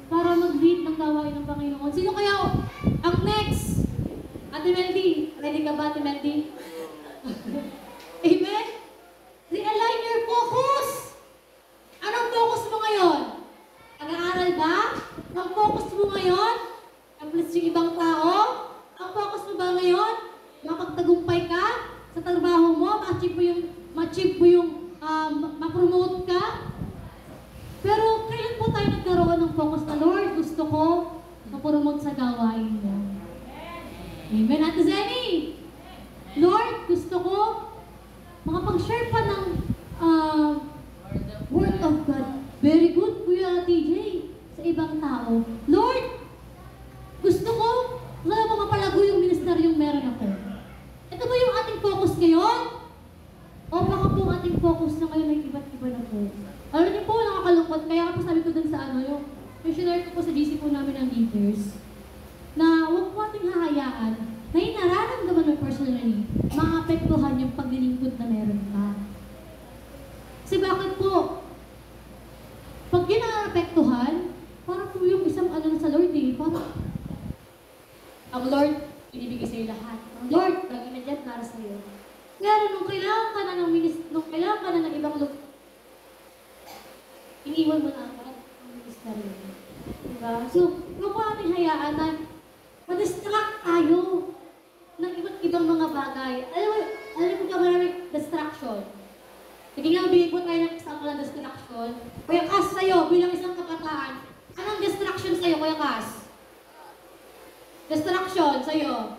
para mag-lead ng gawain ng Panginoon? Sino kaya ang next? Ate Meldy, ready ka ba, Ate Meldy? Amen? Realign your focus! Anong focus mo ngayon? Pag-aaral ba? Ang focus mo ngayon? Ang plus yung ibang tao? Ang focus mo ba ngayon? Makapagtagumpay ka sa trabaho mo? Ma-achieve mo yung ma-promote ka? Pero kailan po tayo nagkaroon ng focus na, Lord, gusto ko ma-promote sa gawain mo? Amen. Ate Zenny! pero yung meron ako. Ito ba yung ating focus ngayon? O baka po ang ating focus na ngayon ay iba't iba na po. Alam niyo po, nakakalungkot. Kaya po sabi ko dun sa yung missionary ko po sa GC po namin ng leaders, na huwag po ating hahayaan na yung nararamdaman mo personally, maapektuhan yung paglilingkod na meron ka. Kasi bakit po? Pag yun naapektuhan, parang po yung isang sa Lord parang ang Lord, binibigay sa'yo lahat. Ang Lord, lagi na dyan para sa'yo. Pero nung kailangan ka na ng ibang lugar, iniwan mo na ang ministry. Diba? So, huwag po natin hayaan na ma-distract tayo ng iba't ibang mga bagay. Alam mo ka maraming distraction. Sige nga, bigay po tayo ng example ng distraction. Kuya Kas, sa'yo, bilang isang kabataan, anong distraction sa'yo, Kuya Kas? Distraction sa'yo?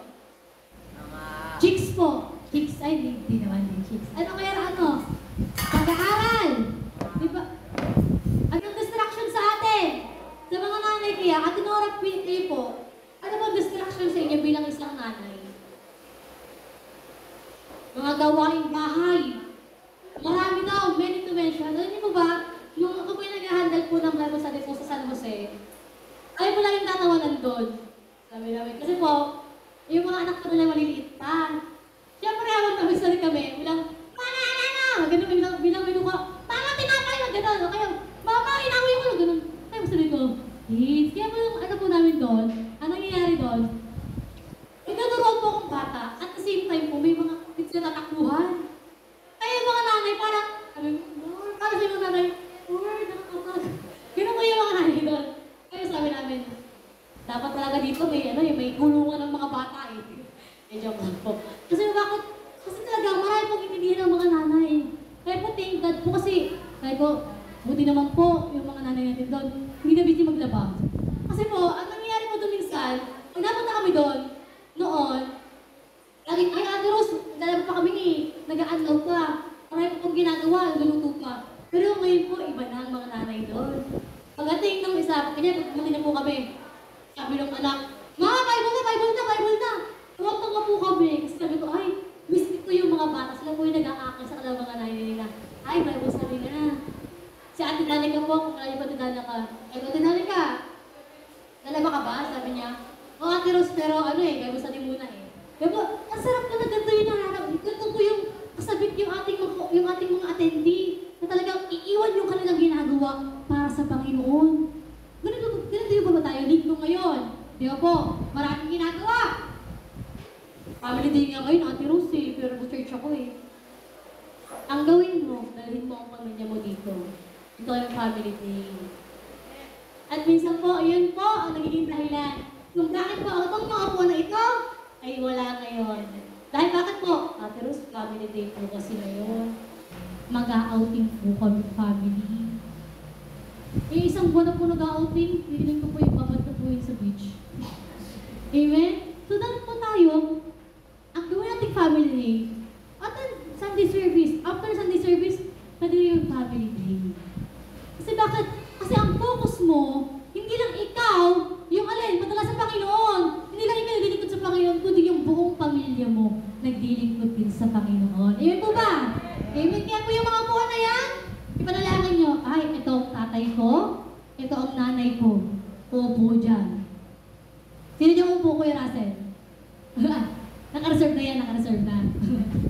Chicks po. Chicks, ay, hindi naman yung chicks. Ano kaya pag-aaral. Diba? Anong distraction sa atin? Sa mga nanay kaya, at Nora PA po, ano ba distraction sa inyo bilang isang nanay? Mga gawaing bahay. Marami daw, many to mention. Alam niyo ba, nung ako po yung nag-handle po ng Bible study po sa San Jose, ay mo lang yung tatawanan doon. Sabi namin, kasi po, yung mga anak ko nila maliliit pa. Siyempre, habang nag-study kami, bilang, ganun, bilang minu ko, tama, tinapay, gano'n. O kaya, mama, inaway ko, gano'n. Kaya sabi ko, kids, kaya po yung po namin doon, ang nangyayari doon, ituturuan po akong bata, at the same time po, may mga kids na tatakbuhan. Kaya yung mga nanay, parang, Lord, para sa mga nanay, Lord, nakakatag. Ganun po yung mga nanay doon. Kaya sabi namin, dapat talaga dito may gulungan ng mga bata eh. Joke lang po. Kasi bakit? Kasi talaga, marami pong intindihan ng mga nanay. Kaya po, thank God po kasi, kaya po, buti naman po yung mga nanay natin doon, hindi na busy maglaba. Kasi po, ang nangyayari po doon minsan, pag napunta kami doon, noon, laging, ay Ate Rose, lalabas pa kami nag-a-unload ka. Marami po pong ginagawa, luluto ka. Pero ngayon po, iba na ang mga nanay doon. Pagdating ng isa, kanya, pagdating na po kami, sabi ng anak, Mama, Bible na! Tuwag-tuwa po kami. Kasi sabi ko, ay, miss ko yung mga bata. Sila po yung nag-aakal sa kanilang mga nanay nila. Ay, Bible study na. Si Ate Danica po, kung kaya pa Ate Danica. Ay, Ate Danica, lalaba ka ba? Sabi niya, Ate Rose, pero Bible study muna eh. Kaya po, ang sarap na ganito yung nanarap. Ganito po yung kasabit yung ating mga attendee na talagang iiwan yung kanilang ginagawa para sa Panginoon. Ganito yung ba tayo? Linggo ngayon. Di ba po? Maraming ginagawa. Family day nga ngayon, Ate Rose eh. Pero church ako eh. Ang gawin mo, dalhin mo ang pamilya mo dito. Ito yung family day. At minsan po, yun po ang nagiging dahilan. Kung bakit po itong mga po na ito, ay wala ngayon. Dahil bakit po? Ate Rose, family day po kasi ngayon. Mag-outing po kami family. Isang buwan na po nag-outing, piling ko po yung babad na po yun sa beach. Amen? So, dahil po tayo, ang gawin nating family day, at Sunday service, after Sunday service, pwede yung family day. Kasi bakit? Kasi ang focus mo, hindi lang ikaw, yung padala sa Panginoon. Hindi lang ikaw naglilingkod sa Panginoon, kundi yung buong pamilya mo naglilingkod din sa Panginoon. Amen po ba? Amen? Kaya po yung mga buwan na yan, ipanalangin nyo, ay, ito ang tatay ko, ito ang nanay ko. Uupo dyan. Sino niyo uupo, Kuya Russell? Naka-reserve na yan, naka-reserve na.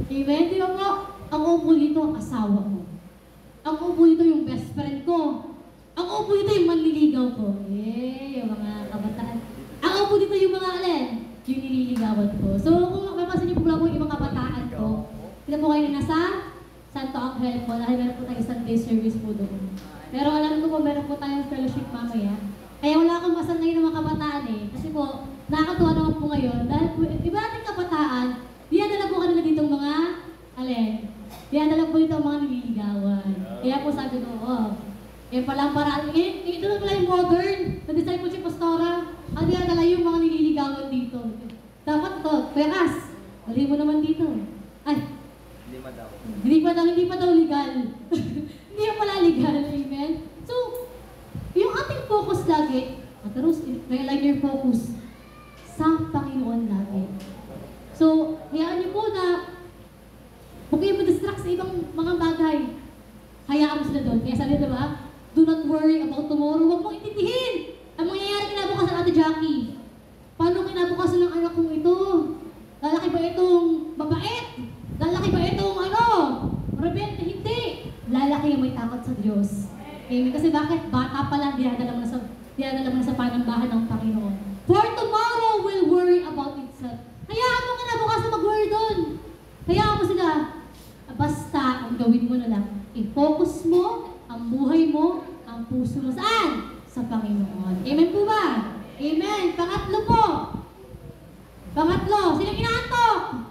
Amen? Di ba po? Ang uupo dito, ang asawa ko. Ang uupo dito, yung best friend ko. Ang uupo dito, yung manliligaw ko. Yung mga kabataan. Ang uupo dito, yung mga yung nililigawan ko. So, kung mapapansin niyo po lang po yung mga kabataan ko, sila po kayo na nasa Santo Angel po, dahil meron po tayong Sunday service po doon. Pero alam ko po, meron po tayong fellowship mamaya. Kaya wala akong masan ngayon ng mga kabataan eh. Kasi po, nakakatuwa naman po ngayon. Dahil po, iba nating kabataan, dinadala po kanila ditong mga, dinadala po dito ang mga nililigawan. Kaya po sabi ko, yan pala ang paraan. Ito na pala yung modern, na discipleship pastora. Ang dinadala yung mga nililigawan dito. Dapat ito, peras. Dali mo naman dito. Ay, hindi pa daw legal. Hindi pa pala legal, amen? So, yung ating focus lagi, Ate Rose, realign your focus sa Panginoon lagi. tomorrow. Huwag mong intindihin ang mangyayari kinabukasan, Ate Jackie. Paano kinabukasan ng anak kong ito? Lalaki ba itong mabait? Lalaki ba itong rebelde? Hindi. Lalaki yung may takot sa Diyos. Amen. Kasi bakit? Bata pa lang, dinadala mo na sa panambahan ng Panginoon. For tomorrow will worry about itself. Hayaan mo kinabukasan mag-worry doon. Hayaan mo sila. Basta, ang gawin mo na lang, i-focus mo ang buhay mo, ang puso mo saan? Sa Panginoon. Amen po ba? Amen. Pangatlo po. Pangatlo. Sino inaantok?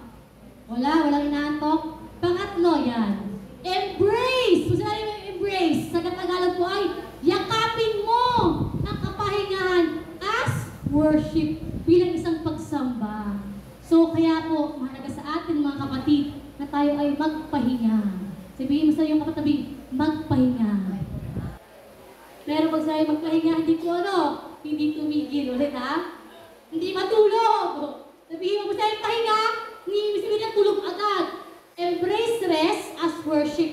Walang inaantok. Pangatlo, yan. Embrace! Kung sinabi mo embrace, sa Tagalog po ay yakapin mo ang kapahingahan as worship bilang isang pagsamba. So, kaya po, mahalaga sa atin mga kapatid na tayo ay magpahinga. Sabihin mo sa iyong kapatabi, magpahinga. Pero pag sa'yo magpahinga, hindi tumigil. Ulit ha? Hindi matulog. Sabihin mo sa'yo pahinga, hindi sabihin na tulog agad. Embrace rest as worship.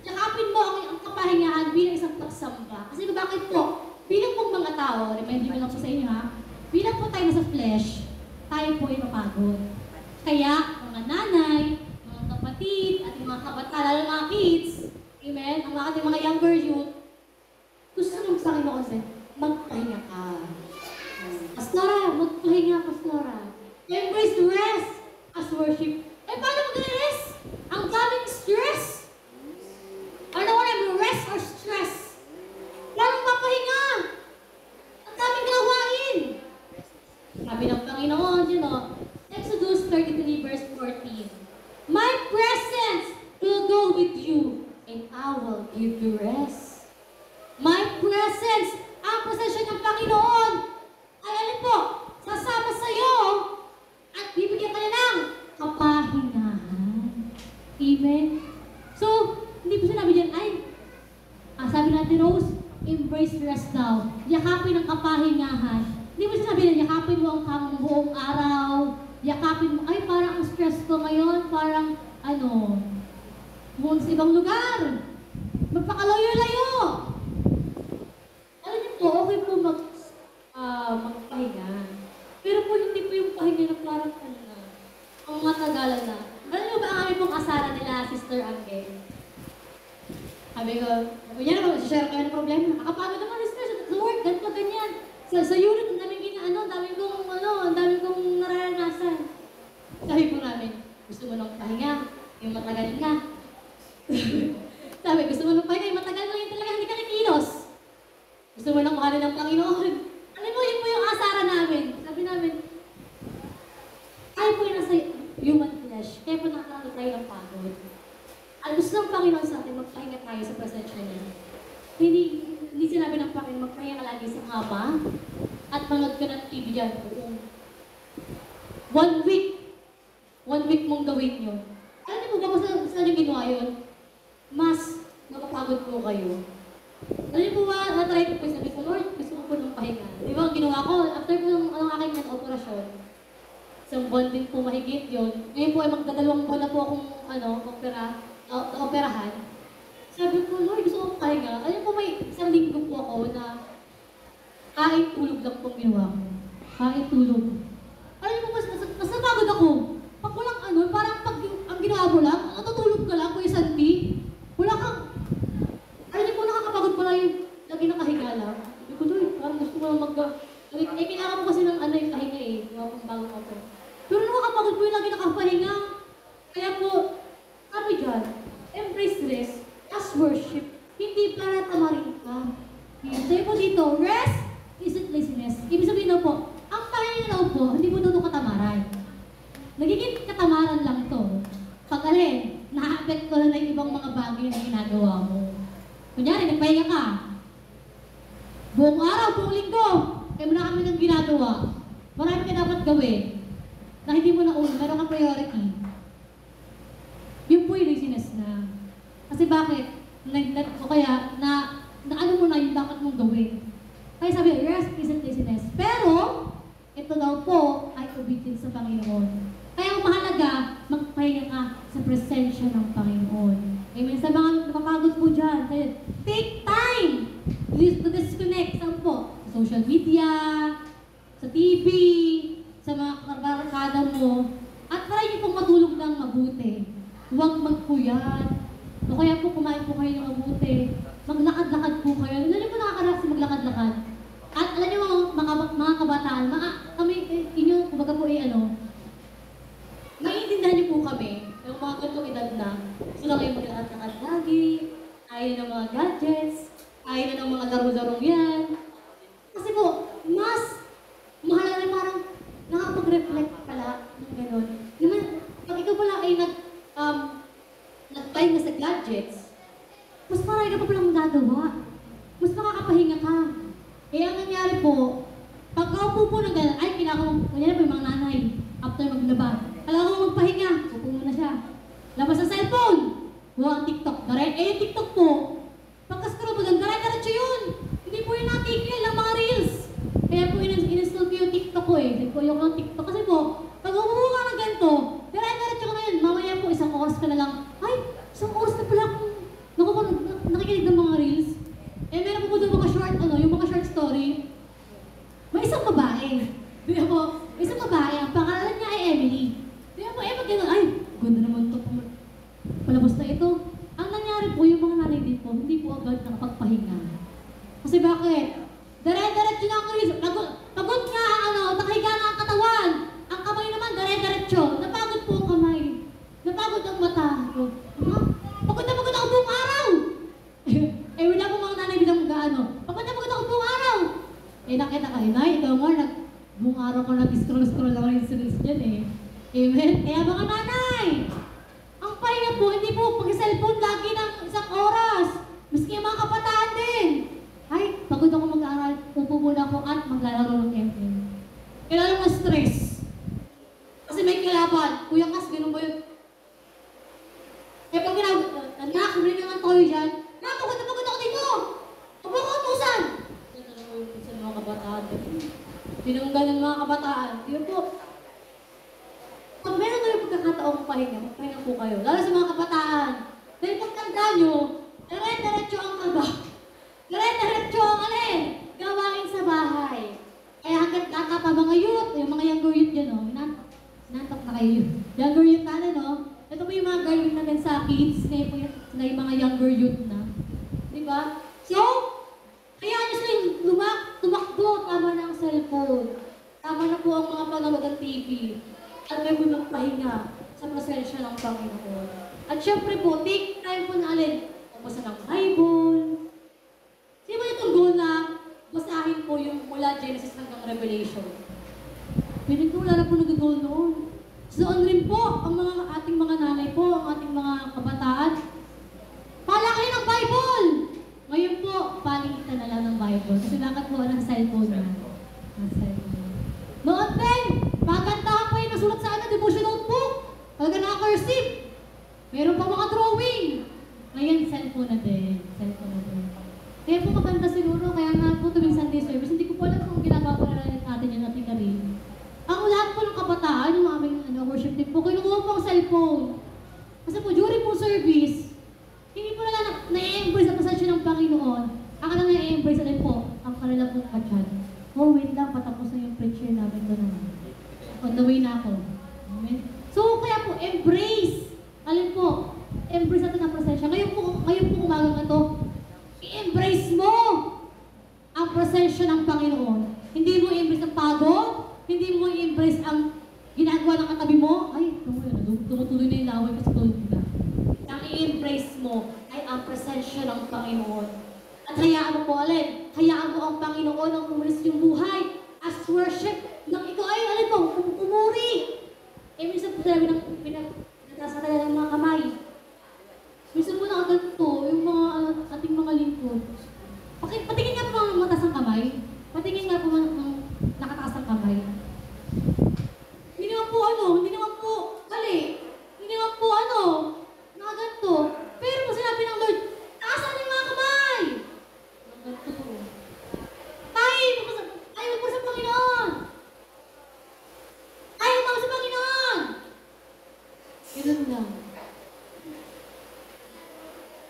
Yakapin mo ang kapahingahan bilang isang pagsamba. Kasi bakit po? Bilang pong mga tao, remind ko lang po sa inyo ha, bilang po tayo nasa flesh, tayo po ay mapagod. Kaya, mga nanay, mga kapatid, at mga kabataan, lalo mga kids, amen, ang ating mga younger youth, gusto nung sa akin kasi, magpahinga ka. Pastora, magpahinga, Pastora. Embrace rest as worship. Paano mag-rest? Ang daming stress. Ano ko na, rest or stress? Lalong papahinga. Ang daming gawain. Sabi ng Panginoon, Exodus 33 verse 14. My presence will go with you, and I will give you rest. My presence, ang presensya ng Panginoon, ay alin po, sasama sa iyo, at bibigyan ka na ng kapahingahan. Amen? So, hindi po sinabi dyan, sabi natin Rose, embrace rest daw. Yakapin ang kapahingahan. Hindi mo sinabi na yakapin mo ang buong araw. Yakapin mo, parang ang stress ko ngayon, parang, buong sa ibang lugar. Magpakalayo-layo. Alam niyo po, okay po magpahinga. Pero po, hindi po yung pahinga na parang, ang matagalan na. Alam niyo ba ang aming pong kasara nila, Sister Angel? Sabi ko, niya naman, share kayo ng problema. Nakapagod naman, stress sa work, ganito, ganyan. Sa unit, ang daming kong nararanasan. Sabi po namin, gusto mo nang pahinga, yung matagal na. Sabi, gusto mo nang pahinga, yung matagal na, yung talaga hindi ka nakilos. Gusto mo nang mahalin ng Panginoon. Alam mo, yun po yung asara namin. Sabi namin, tayo po yung nasa human flesh, kaya po nakakita tayo ng pagod. Ang gusto ng Panginoon sa atin, magpahinga tayo sa presensya niya. Hindi sinabi ng Panginoon, magpahinga ka lagi sa kama at manood ka ng TV dyan. One week mong gawin yun. Alam niyo po ba kung saan yung ginawa yun? Mas napapagod po kayo. Alam niyo po ba, natry ko po sabi ko, Lord, gusto ko po ng pahinga. Di ba, ang ginawa ko, after po ng aking operasyon, isang buwan din po mahigit yun. Ngayon po ay magdadalawang buwan na po akong operahan. Sabi ko, Lord, gusto ko pahinga. Alam po, may isang linggo po ako na kain tulog lang pong ginawa ko. Kain tulog. Alam niyo po, mas napagod ako. Pag walang parang pag ang ginawa mo lang, natutulog ka lang, Kuya Santi. Wala kang, alam niyo po, nakakapagod pala yung lagi nakahiga lang. Sabi ko, Lord, parang gusto ko lang kailangan mo kasi ng yung pahinga gawa pang bagong ako. Pero nakakapagod po yung lagi nakapahinga. Kaya po, sabi dyan, embrace rest as worship. Hindi para tamarin ka. Sabi po dito, rest isn't laziness. Ibig sabihin daw po, ang pahinga daw po, hindi po daw katamaran. Nagiging katamaran lang to. Pag na-affect ko na yung ibang mga bagay na ginagawa mo. Kunyari, nagpahinga ka. Buong araw, buong linggo, kaya mo na kami ng ginagawa. Marami ka dapat gawin na hindi mo na meron kang priority. Yun po yung laziness na. Kasi bakit? O kaya, na ano mo na yung dapat mong gawin. Kaya sabi, rest isn't laziness. Pero, ito daw po ay obedience sa Panginoon. Kaya ang mahalaga, magpahinga ka sa presensya ng Panginoon. Amen. Sa mga napapagod po dyan, take time to disconnect huwag magpuyat. O kaya po kumain po kayo ng mabuti. Maglakad-lakad po kayo. Alam niyo po nakakaranas maglakad-lakad. At alam niyo mga kabataan, kami, inyo, kumbaga po maiintindihan niyo po kami, yung mga gantong edad na, gusto na kayo maglakad-lakad lagi, ayaw ng mga gadgets, ayaw na ng mga laro-larong yan. Kasi po, mas mahalaga na parang nakapag-reflect pala ng gano'n. Naman, pag ikaw pala ay nag-time na sa gadgets, mas marami ka pa palang magagawa. Mas makakapahinga ka. Kaya ang nangyari po, pag kaupo po ng gano'n, ay kailangan ko, kunyari po yung mga nanay, after maglaba, kailangan ko magpahinga, upo muna siya. Labas sa cellphone, huwag ang TikTok. Yung TikTok po, pagka-scroll mo doon, diretso yun. Hindi po yung natigil ng mga reels. Kaya po in-install ko yung TikTok ko eh. Sabi ko yung TikTok kasi po, pag umuha ka ng ganito, diretso ka na yun. Mamaya po, isang oras ka na lang. Ay, isang oras na pala akong nakikinig ng mga reels. Eh, meron po doon mga short, yung mga short story. May isang babae. Di po, may isang babae, ang pangalan niya ay Emily. Di po, pag gano'n, ay, ganda naman ito. Palabas na ito. Ang nangyari po, yung mga nanay din po, hindi po agad nakapagpahinga. Kasi bakit? Dire-diretso na ang reels. Pagod nga, nakahiga na ang katawan. Ang kamay naman, dire-diretso. Napagod po ang kamay. Napagod ang mata. Pagod na pagod ako buong araw. Wala po mga nanay bilang gaano. Pagod na pagod ako buong araw. Nakita ka, Inay, ikaw nga, buong araw ka nag-scroll lang rin sa reels dyan eh. Amen? Kaya mga nanay, ang pahinga po, hindi po pag-cellphone lagi ng isang oras. Miski yung mga kabataan din. Ay, pagod ako mag-aaral, upo muna ako at maglalaro ng ML. Kailangan mo stress. Kasi may kalaban. Kuya Kas, ganun ba yun? Pag anak, bili naman toyo dyan. Pagod na pagod ako dito. Huwag ako utusan. Ito na yung utusan mga kabataan. Tinunggal ng mga kabataan. Yun po. Pag meron kayo pagkakataong magpahinga po kayo. Lalo sa mga kabataan. Dahil pagkanda nyo, dire-diretso ang dire-diretso ang gawain sa bahay. Kaya hanggat kaka pa mga youth, yung mga younger youth dyan, inantok na kayo yun. Younger youth na, ito po yung mga girl natin sa kids, ngayon po yung mga younger youth na. Diba? So, kaya nyo sila tumakbo, tama na ang cellphone. Tama na po ang mga panonood ng TV. At may munang pahinga sa presensya ng Panginoon. At syempre po, take time po na Pabasa ng Bible. Sino ba itong goal na basahin po yung mula Genesis hanggang Revelation? Piling ko wala na po nag-goal noon. So, rin po, ang ating mga nanay po, ang ating mga kabataan, palaki ng Bible! Ngayon po, palitan na lang ng Bible. Kasi bakit po ng cellphone na? Noon din, pagandahan pa yung nasulat sa devotion notebook. Talaga naka-cursive. Meron pa mga drawing. Ngayon, cellphone na din. Kaya po maganda siguro, kaya nga po tuwing Sunday service, hindi ko po alam kung ginagawa po na natin yung ating karin. Ang lahat po ng kabataan, yung aming worship team po, kinukuha po ang cellphone. Kasi po, during po service, hindi po na-embrace ang pasensya ng Panginoon. Ang kanang na-embrace na rin po, ang kanila pong kachan. Oh, wait lang, patapos na yung preacher namin doon naman. On the way na ako. Amen? So, kaya po, embrace. Alin po, embrace natin ang presensya. Ngayon po umaga na to, i-embrace mo ang presensya ng Panginoon. Hindi mo i-embrace ang pagod, hindi mo i-embrace ang ginagawa ng katabi mo. Ay, tumutuloy na yung laway kasi tulog ka. Ang i-embrace mo ay ang presensya ng Panginoon. At hayaan mo po, hayaan mo ang Panginoon ang umalis yung buhay as worship nang ikaw ay, umuri. Minsan po sabi ng pinagtasa ka ng mga kamay. Minsan po nakaganto yung mga ating mga lingkod. Patingin nga po ang mataas ang kamay. Patingin nga po ang nakataas ang kamay. Hindi naman po nakaganto. Pero po sinabi ng Lord, taasan yung mga kamay! Nakaganto po. Tayo po sa Panginoon! Tayo po sa Panginoon! Ganun lang.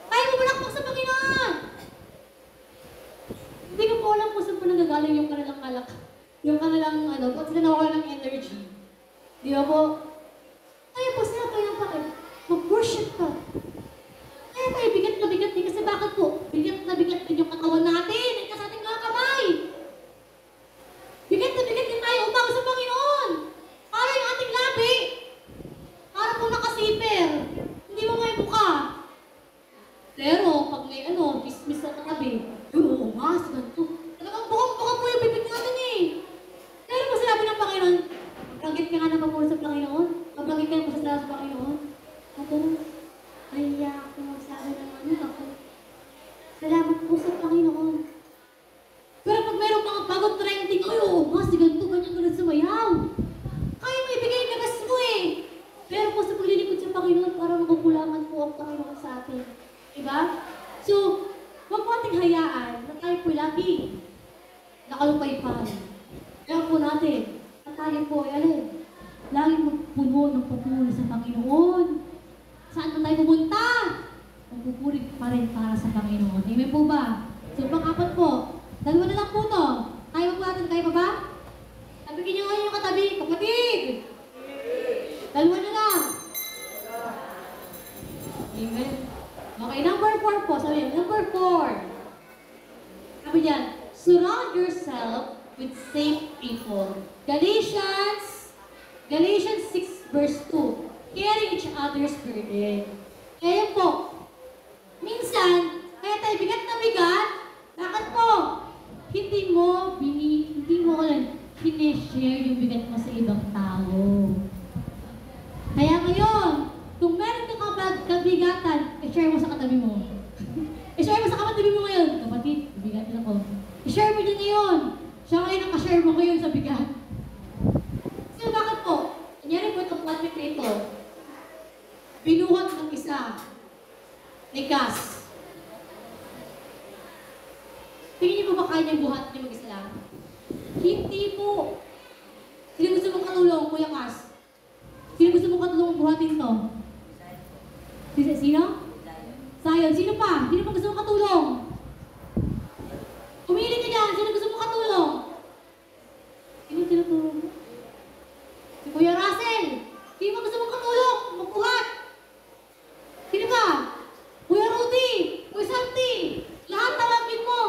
Tayo po malakpak sa Panginoon! Hindi ko po alam kung saan po nagagaling yung kanilang kung sila nawawala ng energy. Di ba po? Tayo po sila, mag-worship push ka. Kaya tayo bigat na bigat din kasi bakit po? Bigat na bigat din yung katawan natin. Ay sa ating mga kamay. Bigat na bigat din tayo umawag sa Panginoon. Para yung ating labi. Para po nakasiper. Hindi mo may buka. Pero pag may dismiss sa katabi, oo, mas ganito. Talagang bukang-buka po yung bibig natin eh. Pero po sinabi ng Panginoon, maglangit ka nga na papuro sa Panginoon. Maglangit ka na po sa Panginoon. At nahiya ako magsabi ng ako. Salamat po sa Panginoon. Pero pag mayroong mga bagong trending, ay oo, mas ganito, ganyan sumayaw. Kaya mo ibigay yung lagas mo eh. Pero po sa paglilingkod sa Panginoon, parang magukulangan po ang Panginoon sa atin. Diba? So, huwag po ating hayaan na tayo po lagi nakalupay-pay. Kaya po natin, na tayo po ay alin, laging magpuno ng papuri sa Panginoon. Saan po tayo pumunta? Magpupuri pa rin para sa Panginoon. Amen po ba? So, pang-apat po, dalawa na lang po to. Kaya po natin, kaya pa ba? Sabihin niyo ngayon yung katabi, kapatid! Dalawa na lang. Amen. Okay, number 4 po. Sabi niyo, number 4. Sabi niyan, surround yourself with safe people. Galatians 6 verse 2. Carry each other's burden. Kaya po, minsan, kaya tayo bigat na bigat, bakit po? Hindi mo sinishare yung bigat mo sa ibang tao. Kaya ngayon, kung meron kang kabigatan, i-share mo sa katabi mo. I-share mo sa katabi mo ngayon. Kapatid, bigatin ako. I-share mo din ngayon. Siya ngayon ang ka-share mo ngayon sa bigat. So bakit po? Kanyari po itong project na ito. Binuhat ng isa. Ni Cass. Tingin niyo po ba kaya niyang buhat niya mag-isa lang? Hindi po. Sino gusto mong katulong, Kuya Cass? Sino gusto mong katulong buhatin to? Sino? Sayon. Sino pa? Sino pa gusto mong katulong? Pumili ka dyan. Sino gusto mong katulong? Sino tinutulong mo? Si Kuya Russell. Sino pa gusto mong katulong? Magbuhat. Sino pa? Kuya Rudy. Kuya Santi. Lahat tawagin mo.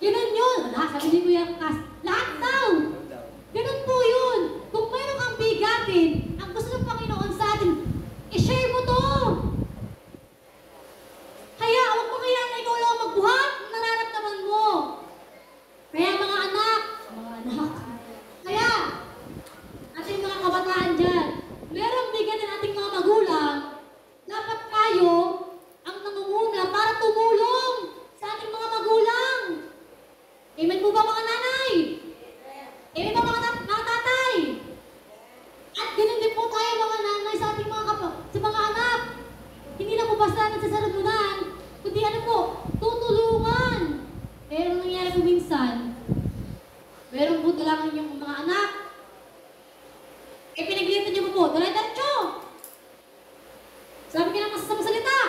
Ganun yun. Wala, sabi ni Kuya Cass. Lahat daw. Ganun po yun. Kung mayroon kang bigatin, ang gusto ng Panginoon sa atin, i-share mo to. Kaya, huwag mo kaya na ikaw lang magbuhat, nararamdaman mo. Kaya mga anak, kaya, ating mga kabataan dyan, merong bigatin ating mga magulang, dapat tayo ang nangunguna para tumulong sa ating mga magulang. Amen po ba mga nanay? Amen ba mga tatay? At ganun din po tayo mga nanay sa ating sa mga anak. Hindi lang po basta nagsasaradunan, kundi ano po, tutulungan. Pero nangyari po minsan, meron po talangan yung mga anak. Pinaglitan niyo po, dalay-dacho. Sabi ka ng masasamang salita.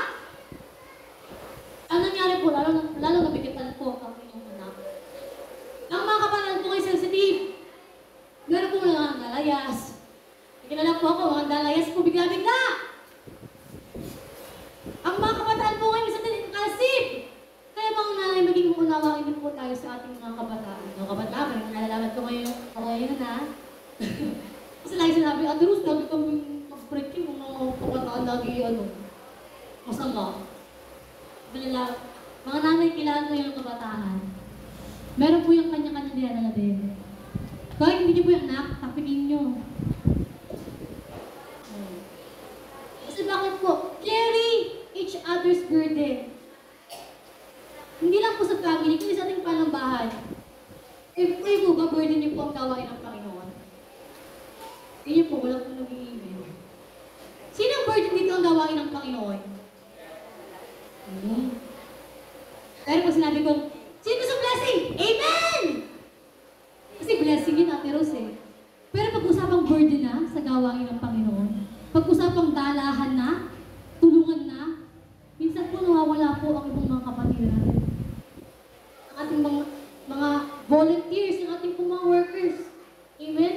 Ang nangyari po, lalo nabigatan po ang inyong anak. Ang mga kapatid po ay sensitive. Meron po mga dalayas. Kilala po ako, mga dalayas po bigla-bigla. Ang mga kabataan po ngayon sa kalsip. Kaya mga nanay, maging unawain din po tayo sa ating mga kabataan. Mga kabataan, nalalaman ko ngayon na. Kasi lagi sinabi, Adrus, lagi kami mag-break yung mga kabataan lagi masama. Mga nanay, kailangan ko yung kabataan. Meron po yung kanya-kanya dinadala din. Kahit hindi niyo po yung anak, tapikin niyo. Kasi bakit po? Carry each other's burden. Hindi lang po sa family, kundi sa ating panambahan. Pray po ba, burden niyo po ang gawain ng Panginoon? Hindi po, wala po nag-i-email. Sino ang burden dito ang gawain ng Panginoon? Pero pag sinabi ko, sino gusto blessing? Amen! Kasi blessing yun, Ate Rose eh. Pero pag-usapang burden na sa gawain ng Panginoon, pag-usapang dalahan na, tulungan na, minsan po nawawala po ang ibang mga kapatid natin. Ang ating mga volunteers, ang ating mga workers. Amen?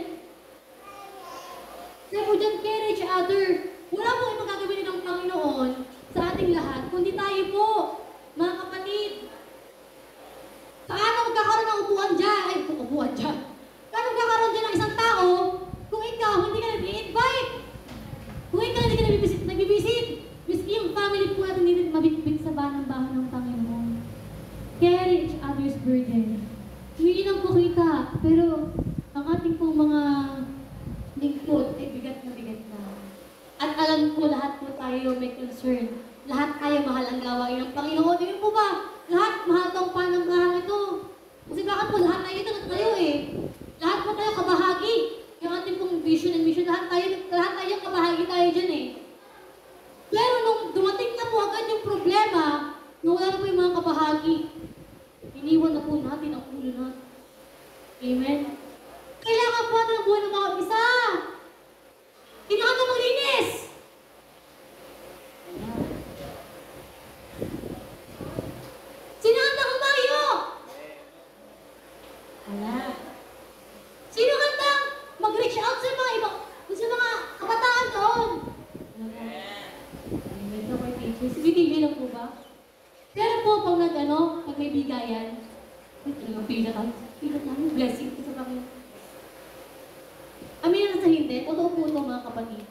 Kaya po dyan, care each other. Wala po ibang gagawin ng Panginoon sa ating lahat, kundi tayo po, mga kapatid. Paano magkakaroon ng upuan dyan? Ay, upuan dyan. Paano magkakaroon dyan ng isang tao kung ikaw hindi ka nag-i-invite? Kung ikaw hindi ka nag-bibisit? Miski yung family po natin hindi mabitbit sa bahan ng Panginoon. Carry each other's burden. Hindi lang po kita, pero ang ating pong mga lingkod ay bigat na bigat na. At alam ko lahat po tayo may concern. Lahat tayo mahal ang gawain ng Panginoon. Tingin po ba? Lahat mahal tong panambahan ito. Kasi bakit po lahat tayo ito tayo eh. Lahat po tayo kabahagi. Yung ating pong vision and mission, lahat tayo kabahagi tayo dyan eh. Pero nung dumating na po agad yung problema, nawala na po yung mga kabahagi. Iniwan na po natin ang ulo natin. Amen? Kailangan po natin ang buhay ng mga isa. Kailangan na maglinis. Sino handang humayo? Wala. Sino handang mag-reach out sa mga iba, sa mga kabataan doon? Amen. Ako yung teacher. CCTV lang po ba? Pero po, pag may bigayan, pilat namin, blessing ko sa Panginoon. Amin na sa hindi, totoo po ito mga kapatid.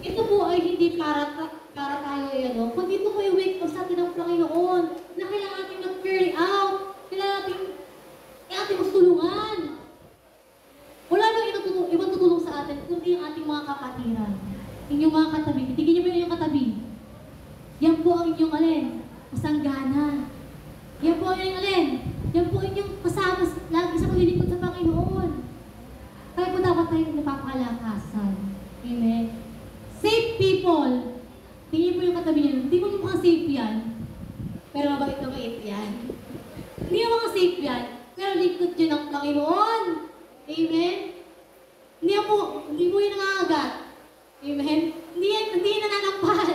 Ito po ay hindi para tayo kundi ito po ay wake up sa atin ng Panginoon na kailangan natin mag-carry out, kailangan natin magtulungan. Wala nang ibang tutulong sa atin, kundi ang ating mga kapatiran. Inyong mga katabi, tignan niyo ba yung katabi? Yan po ang inyong masanggana. Yan po ang inyong yan po inyong kasama lagi sa paglilingkod sa Panginoon. Kaya po dapat tayo napapakalakasan. Amen. Safe people. Tingin mo yung katabi niyo. Hindi mo mga safe yan. Pero mabait na mait yan. Hindi mo mga safe yan. Pero lingkod dyan ang Panginoon. Amen. Hindi mo yung nangangagat. Amen. Hindi yan nananampal.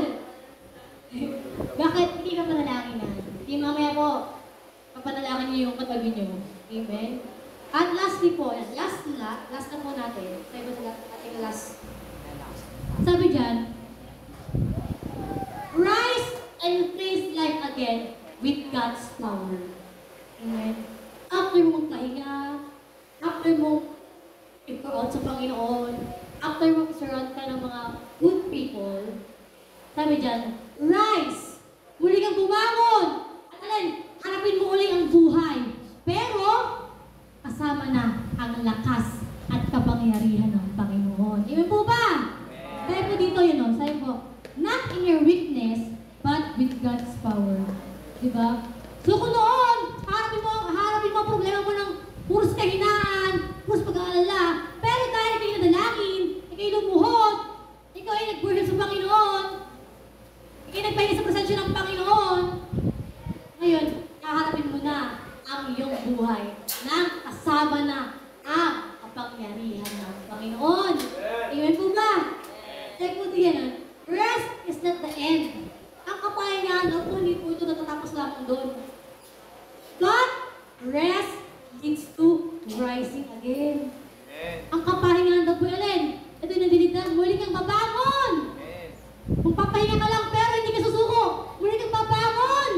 Bakit? Hindi ka panalangin na. Hindi mamaya po, papanalangin niyo yung katabi niyo. Amen. At lastly po, last na po natin. Sabi ko ating last. Sabi dyan, rise and face life again with God's power. Amen. After mo magpahinga, after mo ipag-out sa Panginoon, after mo surround ka ng mga good people, sabi dyan, rise! Muli kang bumangon! At harapin mo uli ang buhay. Pero, kasama na ang lakas at kapangyarihan ng Panginoon. Amen po ba? Sabi po dito sabi po, not in your weakness, but with God's power. Diba? So kung noon, harapin mo ang problema mo ng puros kahinaan, puros pag-aalala, pero dahil kayo nadalangin, kayo lumuhod, ikaw ay nag-worship sa Panginoon, ikaw ay nagpahinga sa presensya ng Panginoon, ngayon, kaharapin mo na ang iyong buhay nang kasama na ang kapangyarihan ng Panginoon. Amen po ba? Check po diyan. Rest is not the end. Ang kapahingahan daw po, hindi po ito natatapos lamang doon. But rest leads to rising again. Ang kapahingahan daw po, ito yung nandilitan, muli kang babangon. Kung papahinga ka lang pero hindi ka susuko, muli kang babangon.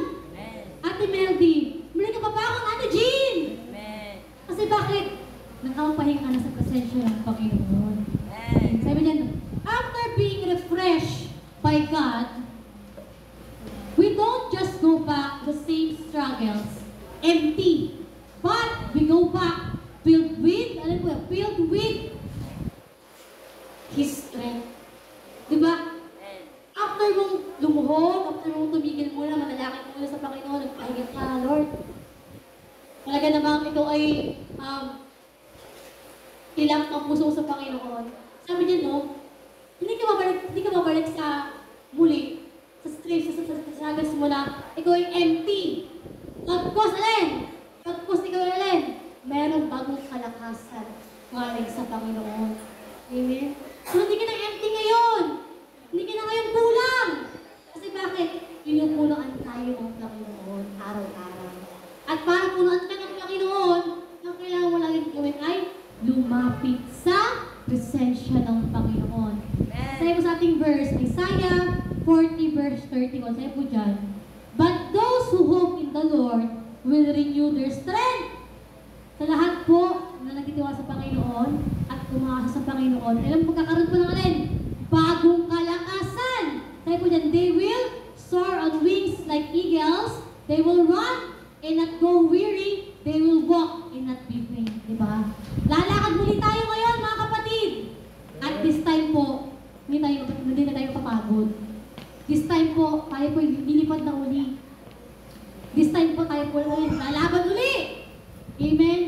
Ate Meldy, muli kang babangon, Ate Jean. Kasi bakit? Nakapahinga ka na sa presensya ng Panginoon. Sabi niya, after being refreshed by God, we don't just go back the same struggles, empty, but we go back filled with His strength. Diba? After mong lumuhod, after mong tumigil muna, manalangin muna sa Panginoon, nagpahinga ka, Lord. Talaga namang ito ay ilang ang puso sa Panginoon. Sabi niya, hindi ka mabalik sa muli, sa stress, sa sagas mo na, ikaw ay empty. Pagkos, Pagkos, ikaw ay meron bagong kalakasan galing sa Panginoon. Amen? So, hindi ka na empty ngayon. Hindi ka na ngayon kulang. Kasi bakit? Pinupunuan tayo ng Panginoon araw-araw. At para punuan ka ng Panginoon, ang kailangan mo lang gawin ay lumapit sa presensya ng Panginoon. Sabi ko sa ating verse, Isaiah 40 verse 31. Sabi po dyan, but those who hope in the Lord will renew their strength. Sa lahat po na nagtitiwala sa Panginoon at umaasa sa Panginoon, alam po, kakaroon po ng alin? Bagong kalakasan. Sabi po dyan, they will soar on wings like eagles, they will run and not go weary, they will walk and not be faint. Diba? Lalakad muli tayo ngayon, mga kapatid. At this time po, hindi na tayo papagod. This time po, tayo po lilipad na uli. This time po tayo po ulit lalaban uli. Amen?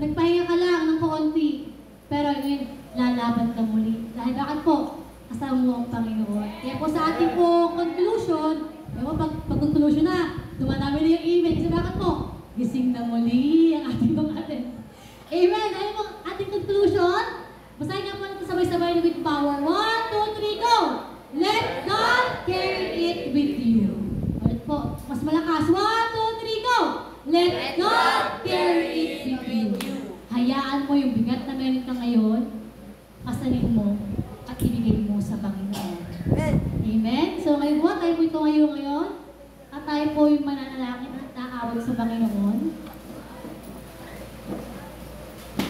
Nagpahinga ka lang ng kaunti. Pero ngayon, lalaban ka muli. Dahil bakit po? Kasama mo ang Panginoon. Kaya po sa ating po conclusion, pag-conclusion na, dumadami na yung amen. Kasi bakit po? Gising na muli ang ating pangalan. Amen! Dahil po ating conclusion, basahin nga po natin sabay-sabay na with power. 1, 2, 3, go! Let God carry it with you. Ulit po, mas malakas. 1, 2, 3, go! Let God carry it with you. Hayaan mo yung bigat na meron ka ngayon, kasanin mo, at ibigay mo sa Panginoon. Amen. Amen? So ngayon po, tayo po ito ngayon, at tayo po yung mananalangin at naawag sa Panginoon.